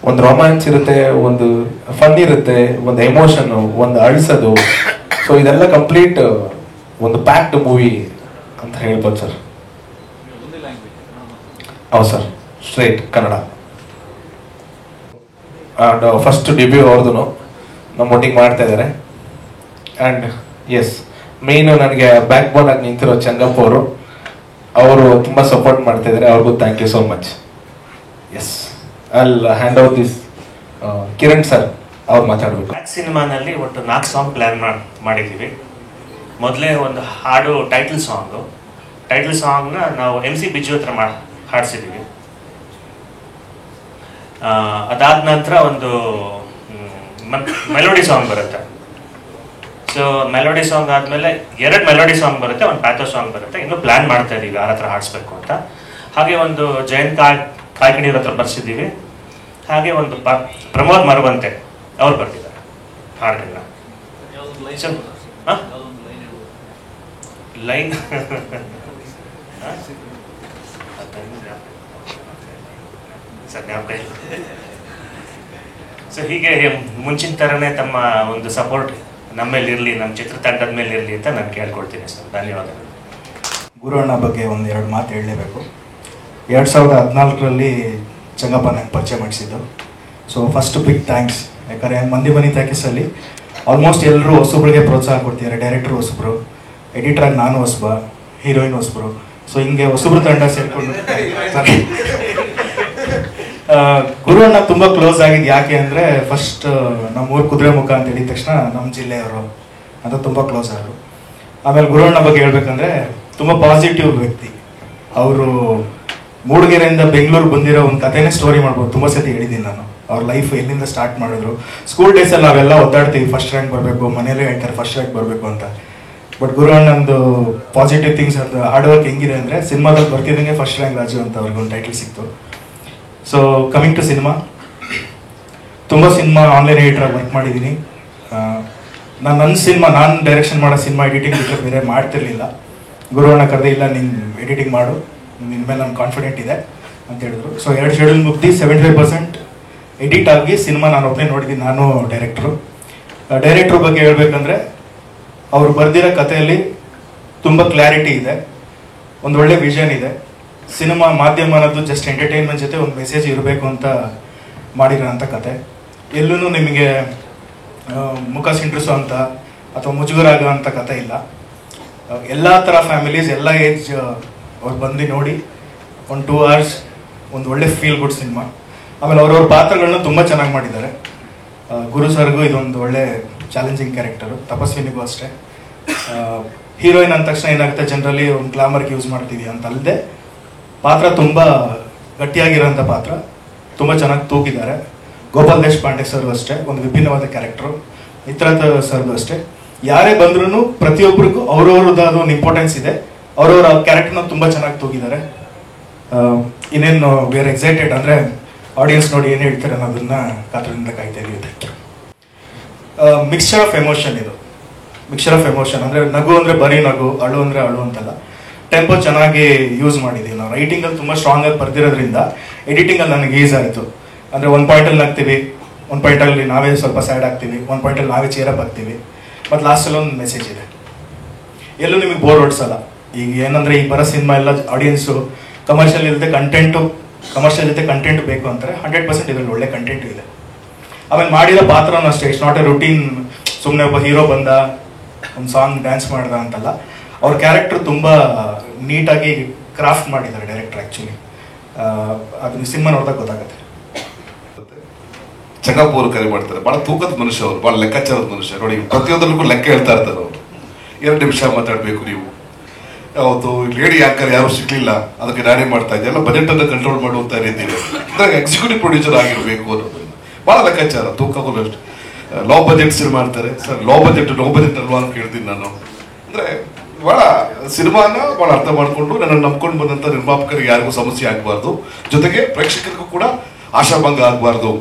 ಒಂದು ರೊಮ್ಯಾನ್ಸ್ ಇರುತ್ತೆ, ಒಂದು ಫನ್ ಇರುತ್ತೆ, ಒಂದು ಎಮೋಷನ್, ಒಂದು ಅಳಿಸೋದು. ಸೊ ಇದೆಲ್ಲ ಕಂಪ್ಲೀಟ್ ಒಂದು ಪ್ಯಾಕ್ಡ್ ಮೂವಿ ಅಂತ ಹೇಳ್ಬೋದು ಸರ್. ಹೌದು sir, straight Kannada. And first debut ಅವ್ರದ್ದು ನಮ್ಮೊಟ್ಟಿಗೆ ಮಾಡ್ತಾ ಇದ್ದಾರೆ. ಅಂಡ್ ಎಸ್, ಮೇಯ್ನು ನನಗೆ ಬ್ಯಾಕ್ ಬೋನ್ ಆಗಿ ನಿಂತಿರೋ ಚಂಗಪ್ಪ ಅವರು ತುಂಬಾ ಸಪೋರ್ಟ್ ಮಾಡ್ತಾ ಇದ್ದಾರೆ, ಅವ್ರಿಗೂ thank you so much. Yes, I'll hand over this Kiran sir, ಅವ್ರು ಮಾತಾಡಬೇಕು. ಸಿನಿಮಾನಲ್ಲಿ ಒಟ್ಟು 4 ಸಾಂಗ್ ಪ್ಲ್ಯಾನ್ ಮಾಡಿದ್ದೀವಿ. ಮೊದಲೇ ಒಂದು ಹಾಡು ಟೈಟಲ್ ಸಾಂಗ್ನ ನಾವು MC ಬಿಜು ಹತ್ರ ಹಾಡಿಸಿದ್ದೀವಿ. ಅದಾದ ನಂತರ ಒಂದು ಮೆಲೋಡಿ ಸಾಂಗ್ ಬರುತ್ತೆ. ಸೊ ಮೆಲೋಡಿ ಸಾಂಗ್ ಆದಮೇಲೆ 2 ಮೆಲೋಡಿ ಸಾಂಗ್ ಬರುತ್ತೆ, ಒಂದು ಪ್ಯಾಥೋ ಸಾಂಗ್ ಬರುತ್ತೆ. ಇನ್ನೂ ಪ್ಲ್ಯಾನ್ ಮಾಡ್ತಾ ಇದ್ದೀವಿ ಯಾರ ಹತ್ರ ಹಾಡಿಸ್ಬೇಕು ಅಂತ. ಹಾಗೆ ಒಂದು ಜಯಂತ್ ಕಾಯ್ಕಿಣಿಯವ್ರ ಹತ್ರ ಬರ್ಸಿದ್ದೀವಿ. ಹಾಗೆ ಒಂದು ಪ್ರಮೋದ್ ಮರವಂತೆ ಅವ್ರು ಬರ್ತಿದ್ದಾರೆ ಹಾಡನ್ನ. ಲೈನ್ ಸೊ ಹೀಗೆ ಮುಂಚಿನ ಥರನೇ ತಮ್ಮ ಒಂದು ಸಪೋರ್ಟ್ ನಮ್ಮ ಮೇಲೆ ಇರಲಿ, ನಮ್ಮ ಚಿತ್ರತಂಡದ ಮೇಲೆ ಇರಲಿ ಅಂತ ನಾನು ಕೇಳ್ಕೊಳ್ತೀನಿ ಸರ್. ಧನ್ಯವಾದಗಳು. ಗುರುವಣ್ಣ ಬಗ್ಗೆ ಒಂದು 2 ಮಾತು ಹೇಳಲೇಬೇಕು. 2014ರಲ್ಲಿ ಚಂಗಪ್ಪ ನಂಗೆ ಪರಿಚಯ ಮಾಡಿಸಿದ್ದು. So first big thanks. ಯಾಕಂದರೆ ಮಂದಿ ಮನಿ ಟಾಕೀಸಲ್ಲಿ ಆಲ್ಮೋಸ್ಟ್ ಎಲ್ಲರೂ ಹೊಸಬ್ರಿಗೆ ಪ್ರೋತ್ಸಾಹ ಕೊಡ್ತಿದ್ದಾರೆ. ಡೈರೆಕ್ಟ್ರು ಹೊಸಬ್ರು, ಎಡಿಟ್ರಾಗಿ ನಾನು ಹೊಸಬ, ಹೀರೋಯಿನ್ ಹೊಸಬ್ರು. ಸೊ ಹಿಂಗೆ ಹೊಸಬ್ರು ತಂಡ ಸೇರಿಕೊಂಡು ಗುರುವಣ್ಣ ತುಂಬ ಕ್ಲೋಸ್ ಆಗಿದ್ದು ಯಾಕೆ ಅಂದರೆ ಫಸ್ಟ್ ನಮ್ಮೂರು ಕುದುರೆಮುಖ ಅಂತ ಹೇಳಿದ ತಕ್ಷಣ ನಮ್ಮ ಜಿಲ್ಲೆಯವರು ಅಂತ ತುಂಬ ಕ್ಲೋಸ್ ಆದರು. ಆಮೇಲೆ ಗುರುವಣ್ಣ ಬಗ್ಗೆ ಹೇಳ್ಬೇಕಂದ್ರೆ ತುಂಬ ಪಾಸಿಟಿವ್ ವ್ಯಕ್ತಿ. ಅವರು ಮೂಡಿಗೆರೆಯಿಂದ ಬೆಂಗಳೂರು ಬಂದಿರೋ ಒಂದು ಕಥೆನೇ ಸ್ಟೋರಿ ಮಾಡ್ಬೋದು. ತುಂಬ ಸತಿ ಹೇಳಿದ್ದೀನಿ ನಾನು ಅವ್ರ ಲೈಫ್ ಎಲ್ಲಿಂದ ಸ್ಟಾರ್ಟ್ ಮಾಡಿದ್ರು. ಸ್ಕೂಲ್ ಡೇಸಲ್ಲಿ ನಾವೆಲ್ಲ ಒದ್ದಾಡ್ತೀವಿ ಫಸ್ಟ್ ರ್ಯಾಂಕ್ ಬರಬೇಕು, ಮನೇಲೇ ಹೇಳ್ತಾರೆ ಫಸ್ಟ್ ರ್ಯಾಂಕ್ ಬರಬೇಕು ಅಂತ. ಬಟ್ ಗುರುವಣ್ಣಂದು ಪಾಸಿಟಿವ್ ಥಿಂಗ್ಸ್, ಅದು ಹಾರ್ಡ್ ವರ್ಕ್ ಹೆಂಗಿದೆ ಅಂದರೆ ಸಿನಿಮಾದಲ್ಲಿ ಬರ್ತಿದ್ದಂಗೆ ಫಸ್ಟ್ ರ್ಯಾಂಕ್ ರಾಜು ಅಂತ ಅವ್ರಿಗೊಂದು ಟೈಟಲ್ ಸಿಕ್ತು. ಸೊ ಕಮಿಂಗ್ ಟು ಸಿನಿಮಾ, ತುಂಬ ಸಿನಿಮಾ ಆನ್ಲೈನ್ ಎಡಿಟರಾಗಿ ವರ್ಕ್ ಮಾಡಿದ್ದೀನಿ. ನನ್ನ ಸಿನಿಮಾ, ನಾನು ಡೈರೆಕ್ಷನ್ ಮಾಡೋ ಸಿನಿಮಾ ಎಡಿಟಿಂಗ್ ಬಿಟ್ಟರೆ ಬೇರೆ ಮಾಡ್ತಿರ್ಲಿಲ್ಲ. ಗುರುವಣ್ಣ ಕರೆದೇ ಇಲ್ಲ, ನೀನು ಎಡಿಟಿಂಗ್ ಮಾಡು, ನಿನ್ನ ಮೇಲೆ ನಾನು ಕಾನ್ಫಿಡೆಂಟ್ ಇದೆ ಅಂತ ಹೇಳಿದ್ರು. ಸೊ 2 ಶೆಡ್ಯೂಲ್ ಮುಗ್ದು 75% ಎಡಿಟ್ ಆಗಿ ಸಿನಿಮಾ ನಾನು ಒಬ್ಬನೇ ನೋಡಿದ್ದೀನಿ, ನಾನು ಡೈರೆಕ್ಟ್ರು ಬಗ್ಗೆ ಹೇಳ್ಬೇಕಂದ್ರೆ ಅವ್ರು ಬರೆದಿರೋ ಕಥೆಯಲ್ಲಿ ತುಂಬ ಕ್ಲಾರಿಟಿ ಇದೆ, ಒಂದು ಒಳ್ಳೆ ವಿಷನ್ ಇದೆ. ಸಿನಿಮಾ ಮಾಧ್ಯಮ ಅನ್ನೋದು ಜಸ್ಟ್ ಎಂಟರ್ಟೈನ್ಮೆಂಟ್ ಜೊತೆ ಒಂದು ಮೆಸೇಜ್ ಇರಬೇಕು ಅಂತ ಮಾಡಿರೋಂಥ ಕತೆ. ಎಲ್ಲೂ ನಿಮಗೆ ಮುಖ ಸಿಂಟ್ರಿಸೋ ಅಂತ ಅಥವಾ ಮುಜುಗರ ಆಗೋ ಅಂಥ ಕತೆ ಇಲ್ಲ. ಎಲ್ಲ ಥರ ಫ್ಯಾಮಿಲೀಸ್, ಎಲ್ಲ ಏಜ್ ಅವ್ರು ಬಂದು ನೋಡಿ ಒಂದು 2 hours ಒಂದು ಒಳ್ಳೆ ಫೀಲ್ ಗುಡ್ ಸಿನಿಮಾ. ಆಮೇಲೆ ಅವ್ರವ್ರ ಪಾತ್ರಗಳನ್ನ ತುಂಬ ಚೆನ್ನಾಗಿ ಮಾಡಿದ್ದಾರೆ. ಗುರು ಸರ್ಗೂ ಇದೊಂದು ಒಳ್ಳೆ ಚಾಲೆಂಜಿಂಗ್ ಕ್ಯಾರೆಕ್ಟರು, ತಪಸ್ವಿನಿಗೂ ಅಷ್ಟೇ. ಹೀರೋಯಿನ್ ಅಂದ ತಕ್ಷಣ ಏನಾಗುತ್ತೆ, ಜನರಲಿ ಒಂದು ಗ್ಲಾಮರ್ಗೆ ಯೂಸ್ ಮಾಡ್ತೀವಿ ಅಂತ ಅಲ್ಲದೆ ಪಾತ್ರ ತುಂಬ ಗಟ್ಟಿಯಾಗಿರೋಂಥ ಪಾತ್ರ, ತುಂಬ ಚೆನ್ನಾಗಿ ತೂಗಿದ್ದಾರೆ. ಗೋಪಾಲ್ ದೇಶಪಾಂಡೆ ಸರ್ಗೂ ಅಷ್ಟೇ ಒಂದು ವಿಭಿನ್ನವಾದ ಕ್ಯಾರೆಕ್ಟರು, ಮಿತ್ರತ ಸರ್ಗೂ ಅಷ್ಟೇ. ಯಾರೇ ಬಂದ್ರೂ ಪ್ರತಿಯೊಬ್ಬರಿಗೂ ಅವ್ರವ್ರದ್ದಾದ ಒಂದು ಇಂಪಾರ್ಟೆನ್ಸ್ ಇದೆ, ಅವ್ರವ್ರ ಕ್ಯಾರೆಕ್ಟರ್ನ ತುಂಬ ಚೆನ್ನಾಗಿ ತೂಗಿದ್ದಾರೆ. ಇನ್ನೇನು ವಿ ಆರ್ ಎಕ್ಸೈಟೆಡ್, ಅಂದರೆ ಆಡಿಯನ್ಸ್ ನೋಡಿ ಏನು ಹೇಳ್ತಾರೆ ಅನ್ನೋದನ್ನ ಕಾತರದಿಂದ ಕಾಯ್ತಾ ಇದೀವಿ. ಮಿಕ್ಸ್ಚರ್ ಆಫ್ ಎಮೋಷನ್ ಇದು, ಮಿಕ್ಸ್ಚರ್ ಆಫ್ ಎಮೋಷನ್ ಅಂದರೆ ನಗು ಅಂದರೆ ಬರೀ ನಗು, ಅಳು ಅಂದರೆ ಅಳು ಅಂತಲ್ಲ. ಟೆಂಪೋ ಚೆನ್ನಾಗಿ ಯೂಸ್ ಮಾಡಿದ್ದೀವಿ ನಾವು. ರೈಟಿಂಗಲ್ಲಿ ತುಂಬ ಸ್ಟ್ರಾಂಗ್ ಆಗಿ ಬರ್ದಿರೋದ್ರಿಂದ ಎಡಿಟಿಂಗಲ್ಲಿ ನನಗೆ ಈಸ್ ಆಯಿತು. ಅಂದರೆ ಒಂದು ಪಾಯಿಂಟಲ್ಲಿ ನಗ್ತೀವಿ, ಒಂದು ಪಾಯಿಂಟಲ್ಲಿ ನಾವೇ ಸ್ವಲ್ಪ ಸ್ಯಾಡ್ ಆಗ್ತೀವಿ, ಒಂದು ಪಾಯಿಂಟಲ್ಲಿ ನಾವೇ ಚೇರಪ್ ಆಗ್ತೀವಿ, ಮತ್ತು ಲಾಸ್ಟಲ್ಲಿ ಒಂದು ಮೆಸೇಜ್ ಇದೆ. ಎಲ್ಲೂ ನಿಮಗೆ ಬೋರ್ ಹೊಡ್ಸಲ್ಲ. ಈಗ ಏನಂದರೆ ಈ ಬರೋ ಸಿನಿಮಾ ಎಲ್ಲ ಆಡಿಯನ್ಸು ಕಮರ್ಷಿಯಲ್ ಇಲ್ಲದೆ ಕಮರ್ಷಿಯಲ್ ಜೊತೆ ಕಂಟೆಂಟ್ ಬೇಕು ಅಂತಾರೆ. 100% ಇದರಲ್ಲಿ ಒಳ್ಳೆ ಕಂಟೆಂಟ್ ಇದೆ. ಆಮೇಲೆ ಮಾಡಿರೋ ಪಾತ್ರನೂ ಅಷ್ಟೇ, ಇಟ್ಸ್ ನಾಟ್ ಎ ರುಟೀನ್ ಸುಮ್ಮನೆ ಒಬ್ಬ ಹೀರೋ ಬಂದ ಒಂದು ಸಾಂಗ್ ಡ್ಯಾನ್ಸ್ ಮಾಡ್ದ ಅಂತಲ್ಲ. ಅವ್ರ ಕ್ಯಾರೆಕ್ಟರ್ ತುಂಬ ನೀಟಾಗಿ ಕ್ರಾಫ್ಟ್ ಮಾಡಿದ್ದಾರೆ ಡೈರೆಕ್ಟರ್. ಆ್ಯಕ್ಚುಲಿ ಅದು ಸಿನಿಮಾ ನೋಡಿದಾಗ ಗೊತ್ತಾಗುತ್ತೆ. ಚಂಗಾಪುರ ಕರೆ ಮಾಡ್ತಾರೆ, ಬಹಳ ತೂಕದ ಮನುಷ್ಯ ಅವರು, ಬಹಳ ಲೆಕ್ಕಾಚಾರದ ಮನುಷ್ಯ. ನೋಡಿ ಪ್ರತಿಯೊಂದರಿಗೂ ಲೆಕ್ಕ ಹೇಳ್ತಾ ಇರ್ತಾರೆ ಅವರು. 2 ನಿಮಿಷ ಮಾತಾಡಬೇಕು ನೀವು, ಅವತ್ತು ಲೇಡಿ ಆಂಕರ್ ಯಾರು ಸಿಗ್ಲಿಲ್ಲ, ಅದಕ್ಕೆ ನಾನೇ ಮಾಡ್ತಾ ಇದ್ದೆ, ಎಲ್ಲ ಬಜೆಟ್ ಅನ್ನು ಕಂಟ್ರೋಲ್ ಮಾಡುವಂತ ರೀತಿಯಲ್ಲಿ ಇದ್ರಾಗ ಎಕ್ಸಿಕ್ಯೂಟಿವ್ ಪ್ರೊಡ್ಯೂಸರ್ ಆಗಿರ್ಬೇಕು ಅನ್ನೋದು ಬಹಳ ಲೆಕ್ಕಾಚಾರ. ತೂಕಗಳು ಅಷ್ಟು ಲೋ ಬಜೆಟ್ ಸಿನಿಮಾ ಮಾಡ್ತಾರೆ ಸರ್. ಲೋ ಬಜೆಟ್ ಅಲ್ವಾ ಅಂತ ಕೇಳ್ತೀನಿ ನಾನು. ಅಂದ್ರೆ ಬಹಳ ಸಿನಿಮಾನ ಬಹಳ ಅರ್ಥ ಮಾಡ್ಕೊಂಡು ನನ್ನನ್ನು ನಂಬ್ಕೊಂಡು ಬಂದಂತ ನಿರ್ಮಾಪಕರಿಗೆ ಯಾರಿಗೂ ಸಮಸ್ಯೆ ಆಗಬಾರ್ದು, ಜೊತೆಗೆ ಪ್ರೇಕ್ಷಕರಿಗೂ ಕೂಡ ಆಶಾಭಂಗ ಆಗಬಾರ್ದು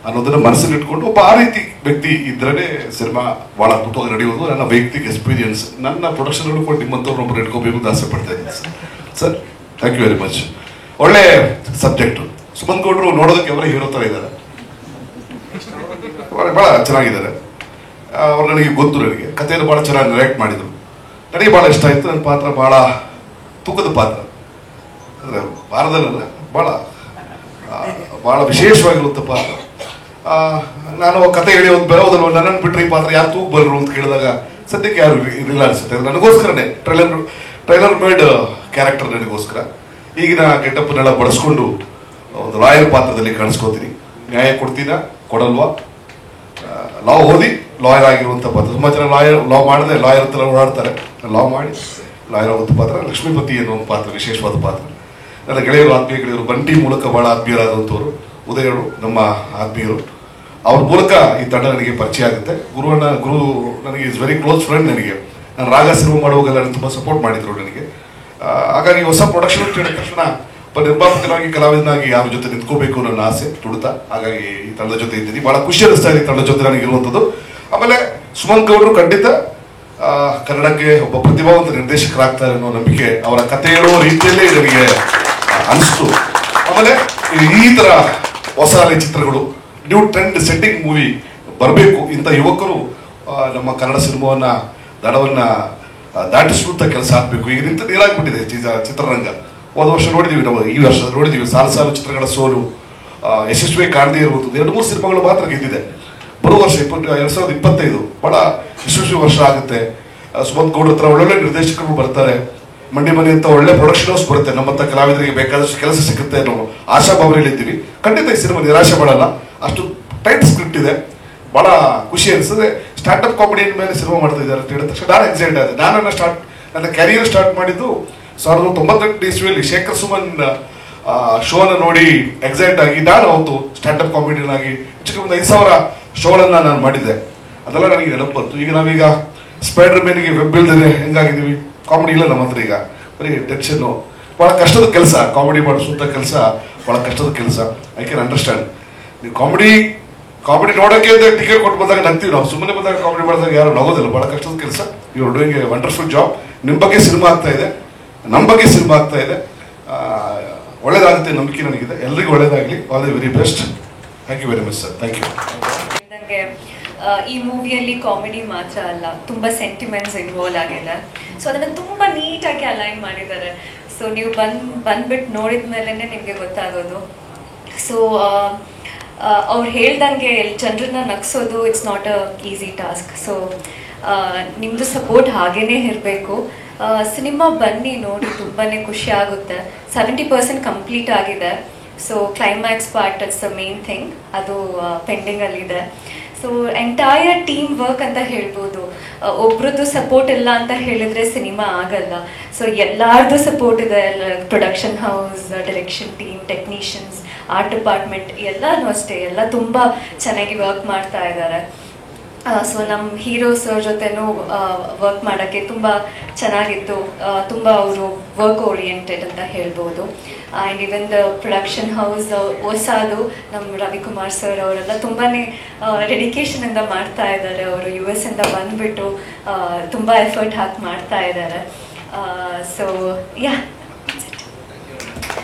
ಅನ್ನೋದನ್ನ ಮನಸ್ಸಲ್ಲಿ ಇಟ್ಕೊಂಡು ಒಬ್ಬ ಆ ರೀತಿ ವ್ಯಕ್ತಿ ಇದ್ರೇ ಸಿನಿಮಾ ಬಹಳ ಅದ್ಭುತವಾಗಿ ನಡೆಯೋದು. ನನ್ನ ವೈಯಕ್ತಿಕ ಎಕ್ಸ್ಪೀರಿಯನ್ಸ್, ನನ್ನ ಪ್ರೊಡಕ್ಷನ್ ಕೂಡ ನಿಮ್ಮಂತವ್ರನ್ನೊಬ್ಬರು ಇಟ್ಕೋಬೇಕು ಅಂತ ಆಸೆ ಪಡ್ತಾ ಇದ್ದೀನಿ sir. Thank you very much. ಒಳ್ಳೆ ಸಬ್ಜೆಕ್ಟ್. ಸುಮಂತ್ ಗೌಡ್ರು ನೋಡೋದಕ್ಕೆ ಅವರೇ ಹೀರೋ ತರ ಇದ್ದಾರೆ, ಬಹಳ ಚೆನ್ನಾಗಿದ್ದಾರೆ. ಅವ್ರು ನನಗೆ ಗೊತ್ತು, ನನಗೆ ಕಥೆಯನ್ನು ಬಹಳ ಚೆನ್ನಾಗಿ ನರೇಟ್ ಮಾಡಿದ್ರು. ನನಗೆ ಬಹಳ ಇಷ್ಟ ಆಯ್ತು. ನನ್ನ ಪಾತ್ರ ಬಹಳ ತೂಕದ ಪಾತ್ರ, ಅಂದ್ರೆ ಭಾರತದಲ್ಲ, ಬಹಳ ವಿಶೇಷವಾಗಿರುವಂಥ ಪಾತ್ರ. ನಾನು ಕತೆ ಹೇಳಿ ಒಂದು ಬರೋದಲ್ವ, ನನ್ನನ್ನು ಬಿಟ್ಟರೆ ಈ ಪಾತ್ರ ಯಾರು ತೂಗ್ ಬರರು ಅಂತ ಕೇಳಿದಾಗ ಸದ್ಯಕ್ಕೆ ಯಾರು ಇರಲಿಲ್ಲ ಅನ್ಸುತ್ತೆ. ನನಗೋಸ್ಕರನೇ ಟ್ರೈಲರ್ ಮೇಡ್ ಕ್ಯಾರೆಕ್ಟರ್ ನನಗೋಸ್ಕರ ಈಗಿನ ಗೆಟಪ್ನೆಲ್ಲ ಬಳಸ್ಕೊಂಡು ಒಂದು ಲಾಯರ್ ಪಾತ್ರದಲ್ಲಿ ಕಾಣಿಸ್ಕೋತೀನಿ. ನ್ಯಾಯ ಕೊಡ್ತೀನ ಕೊಡಲ್ವಾ, ಲಾ ಓದಿ ಲಾಯರ್ ಆಗಿರುವಂಥ ಪಾತ್ರ. ತುಂಬ ಜನ ಲಾ ಮಾಡದೆ ಲಾಯರ್ ಹತ್ರ ಓಡಾಡ್ತಾರೆ. ಲಾ ಮಾಡಿ ಲಾಯರ್ ಆಗುವಂಥ ಪಾತ್ರ ಲಕ್ಷ್ಮೀಪತಿ ಅನ್ನೋ ಒಂದು ಪಾತ್ರ, ವಿಶೇಷವಾದ ಪಾತ್ರ. ನನ್ನ ಗೆಳೆಯರು, ಆತ್ಮೀಯ ಗೆಳೆಯರು, ಬಂಟಿ ಮೂಲಕ ಬಹಳ ಆತ್ಮೀಯರಾದಂಥವ್ರು. ಉದಯರು ನಮ್ಮ ಆತ್ಮೀಯರು, ಅವ್ರ ಮೂಲಕ ಈ ತಂಡ ನನಗೆ ಪರಿಚಯ ಆಗುತ್ತೆ. ಗುರು ನನಗೆ ಇಸ್ ವೆರಿ ಕ್ಲೋಸ್ ಫ್ರೆಂಡ್. ನನಗೆ ನಾನು ರಾಗ ಸಿನಿಮಾ ಮಾಡುವಾಗೆಲ್ಲ ನನಗೆ ತುಂಬ ಸಪೋರ್ಟ್ ಮಾಡಿದ್ರು ನನಗೆ. ಹಾಗಾಗಿ ಹೊಸ ಪ್ರೊಡಕ್ಷನ್ ಹೇಳಿದ ತಕ್ಷಣ ನಿರ್ಮಾಪಕನಾಗಿ, ಕಲಾವಿದನಾಗಿ ಯಾರ ಜೊತೆ ನಿಂತ್ಕೋಬೇಕು ನನ್ನ ಆಸೆ, ತುಡಿತ. ಹಾಗಾಗಿ ಈ ತಂಡದ ಜೊತೆ ಇದ್ದೀನಿ. ಬಹಳ ಖುಷಿ ಅನಿಸ್ತಾ ಇದೆ ಈ ತಂಡದ ಜೊತೆ ನನಗೆ ಇರುವಂಥದ್ದು. ಆಮೇಲೆ ಸುಮಂತ್ ಗೌಡ್ರು ಖಂಡಿತ ಕನ್ನಡಕ್ಕೆ ಒಬ್ಬ ಪ್ರತಿಭಾವಂತ ನಿರ್ದೇಶಕರಾಗ್ತಾರೆ ಅನ್ನೋ ನಂಬಿಕೆ ಅವರ ಕಥೆ ಹೇಳುವ ರೀತಿಯಲ್ಲೇ ನನಗೆ ಅನಿಸ್ತು. ಆಮೇಲೆ ಈ ತರ ಹೊಸ ಚಿತ್ರಗಳು, ನ್ಯೂ ಟ್ರೆಂಡ್ ಸೆಟ್ಟಿಂಗ್ ಮೂವಿ ಬರಬೇಕು. ಇಂಥ ಯುವಕರು ನಮ್ಮ ಕನ್ನಡ ಸಿನಿಮಾವನ್ನ ದಡವನ್ನ ದಾಟಿಸುವಂತ ಕೆಲಸ ಆಗ್ಬೇಕು. ಈಗ ನಿಂತ ನೀರಾಗ್ಬಿಟ್ಟಿದೆ ಚಿತ್ರರಂಗ. ಹೋದ ವರ್ಷ ನೋಡಿದೀವಿ ನಾವು, ಈ ವರ್ಷ ನೋಡಿದೀವಿ ಸಾಲು ಚಿತ್ರಗಳ ಸೋಲು, ಯಶಸ್ವಿ ಕಾಣದೇ ಇರುವುದು. 2-3 ಸಿನಿಮಾಗಳು ಮಾತ್ರ ಗೆದ್ದಿದೆ. ಬರುವ ವರ್ಷ 2025 ಬಹಳ ಯಶಸ್ವಿ ವರ್ಷ ಆಗುತ್ತೆ. ಸುಮಂತ್ ಗೌಡ್ರ ಹತ್ರ ಒಳ್ಳೊಳ್ಳೆ ನಿರ್ದೇಶಕರು ಬರ್ತಾರೆ. ಮಂಡಿ ಮನೆ ಅಂತ ಒಳ್ಳೆ ಪ್ರೊಡಕ್ಷನ್ ಹೌಸ್ ಬರುತ್ತೆ. ನಮ್ಮಂತ ಕಲಾವಿದರಿಗೆ ಬೇಕಾದಷ್ಟು ಕೆಲಸ ಸಿಗುತ್ತೆ ಅನ್ನೋ ಆಶಾಭಾವನೆಯಲ್ಲಿ ಇದ್ದೀವಿ. ಖಂಡಿತ ಈ ಸಿನಿಮಾ ನಿರಾಶೆ ಮಾಡಲ್ಲ, ಅಷ್ಟು ಟೈಟ್ ಸ್ಕ್ರಿಪ್ಟ್ ಇದೆ. ಬಹಳ ಖುಷಿ ಅನಿಸ್ತದೆ. ಸ್ಟಾರ್ಟ್ಅಪ್ ಕಾಮಿಡಿ ಮೇಲೆ ಸಿನಿಮಾ ಮಾಡ್ತಾ ಇದ್ದಾರೆ ಅಂತ ಹೇಳಿದ ತಕ್ಷಣ ನಾನು ಎಕ್ಸೈಟ್ ಆಗಿದೆ. ನನ್ನ ಕ್ಯಾರಿಯರ್ ಸ್ಟಾರ್ಟ್ ಮಾಡಿದ್ದು 1998 ಇಸ್ವಿಯಲ್ಲಿ ಶೇಖರ್ ಸುಮನ್ ಶೋನ ನೋಡಿ ಎಕ್ಸೈಟ್ ಆಗಿ ನಾನು ಅವತ್ತು ಸ್ಟ್ಯಾಂಡಪ್ ಕಾಮಿಡಿಯನ್ ಆಗಿ ಒಂದು 5,000 ಶೋಗಳನ್ನ ನಾನು ಮಾಡಿದ್ದೆ. ಅದೆಲ್ಲ ನನಗೆ ನೆನಪು ಬಂತು. ಈಗ ನಾವೀಗ ಸ್ಪೈಡರ್ ಮ್ಯಾನ್ಗೆ ವೆಬ್ ಇಲ್ದೇ ಹೆಂಗಾಗಿದ್ದೀವಿ, ಕಾಮಿಡಿ ಇಲ್ಲ ನಮ್ಮ ಹತ್ರ. ಈಗ ಬರೀ ಟೆನ್ಷನ್ನು, ಬಹಳ ಕಷ್ಟದ ಕೆಲಸ. ಕಾಮಿಡಿ ಮಾಡಿಸುವಂಥ ಕೆಲಸ ಬಹಳ ಕಷ್ಟದ ಕೆಲಸ. I can understand. ನೀವು ಕಾಮಿಡಿ ನೋಡೋಕ್ಕೆ ಅಂತ ಟಿಕೆಟ್ ಕೊಟ್ಟು ಬಂದಾಗ ನಗ್ತೀವಿ ನಾವು, ಸುಮ್ಮನೆ ಬಂದಾಗ ಕಾಮಿಡಿ ಮಾಡಿದಾಗ ಯಾರು ನಗೋದಿಲ್ಲ. ಬಹಳ ಕಷ್ಟದ ಕೆಲಸ. You are doing a wonderful job. ನಿಮ್ಮ ಬಗ್ಗೆ ಸಿನಿಮಾ ಆಗ್ತಾ ಇದೆ, ನಮ್ಮ ಬಗ್ಗೆ ಸಿನಿಮಾ ಆಗ್ತಾ ಇದೆ. ಒಳ್ಳೇದಾಗುತ್ತೆ ನಂಬಿಕೆ ನನಗಿದೆ. ಎಲ್ರಿಗೂ ಒಳ್ಳೇದಾಗಲಿ. All the very best. Thank you very much sir. Thank you. ಈ ಮೂವಿಯಲ್ಲಿ ಕಾಮಿಡಿ ಮಾತ್ರ ಅಲ್ಲ, ತುಂಬ ಸೆಂಟಿಮೆಂಟ್ಸ್ ಇನ್ವಾಲ್ವ್ ಆಗಿದೆ. ಸೊ ಅದನ್ನು ತುಂಬ ನೀಟಾಗಿ ಅಲೈನ್ ಮಾಡಿದ್ದಾರೆ. ಸೊ ನೀವು ಬಂದ್ಬಿಟ್ಟು ನೋಡಿದ ಮೇಲೇ ನಿಮಗೆ ಗೊತ್ತಾಗೋದು. ಸೊ ಅವ್ರು ಹೇಳ್ದಂಗೆ ಜನರನ್ನ ನಗಿಸೋದು it's not a easy task. So ನಿಮ್ಮದು ಸಪೋರ್ಟ್ ಹಾಗೇ ಇರಬೇಕು. ಸಿನಿಮಾ ಬನ್ನಿ ನೋಡಿ, ತುಂಬಾ ಖುಷಿ ಆಗುತ್ತೆ. 70% ಕಂಪ್ಲೀಟ್ ಆಗಿದೆ. So climax part it's the main thing, ಅದು ಪೆಂಡಿಂಗಲ್ಲಿದೆ. ಸೊ ಎಂಟೈರ್ ಟೀಮ್ ವರ್ಕ್ ಅಂತ ಹೇಳ್ಬೋದು. ಒಬ್ರದ್ದು ಸಪೋರ್ಟ್ ಇಲ್ಲ ಅಂತ ಹೇಳಿದರೆ ಸಿನಿಮಾ ಆಗಲ್ಲ. ಸೊ ಎಲ್ಲರದ್ದು ಸಪೋರ್ಟ್ ಇದೆ. Production house, direction team, technicians, art department ಎಲ್ಲನೂ ಅಷ್ಟೇ, ಎಲ್ಲ ತುಂಬ ಚೆನ್ನಾಗಿ ವರ್ಕ್ ಮಾಡ್ತಾ ಇದ್ದಾರೆ. ಸೊ ನಮ್ಮ ಹೀರೋ ಸರ್ ಜೊತೆನೂ ವರ್ಕ್ ಮಾಡೋಕ್ಕೆ ತುಂಬ ಚೆನ್ನಾಗಿತ್ತು. ತುಂಬ ಅವರು ವರ್ಕ್ ಓರಿಯೆಂಟೆಡ್ ಅಂತ ಹೇಳ್ಬೋದು. And even the production house ಹೊಸದು ನಮ್ಮ ರವಿಕುಮಾರ್ ಸರ್ ಅವರೆಲ್ಲ ತುಂಬಾ ಡೆಡಿಕೇಶನಿಂದ ಮಾಡ್ತಾ ಇದ್ದಾರೆ. ಅವರು US ಇಂದ ಬಂದುಬಿಟ್ಟು ತುಂಬ ಎಫರ್ಟ್ ಹಾಕಿ ಮಾಡ್ತಾ ಇದ್ದಾರೆ. ಸೊ ಯಾ,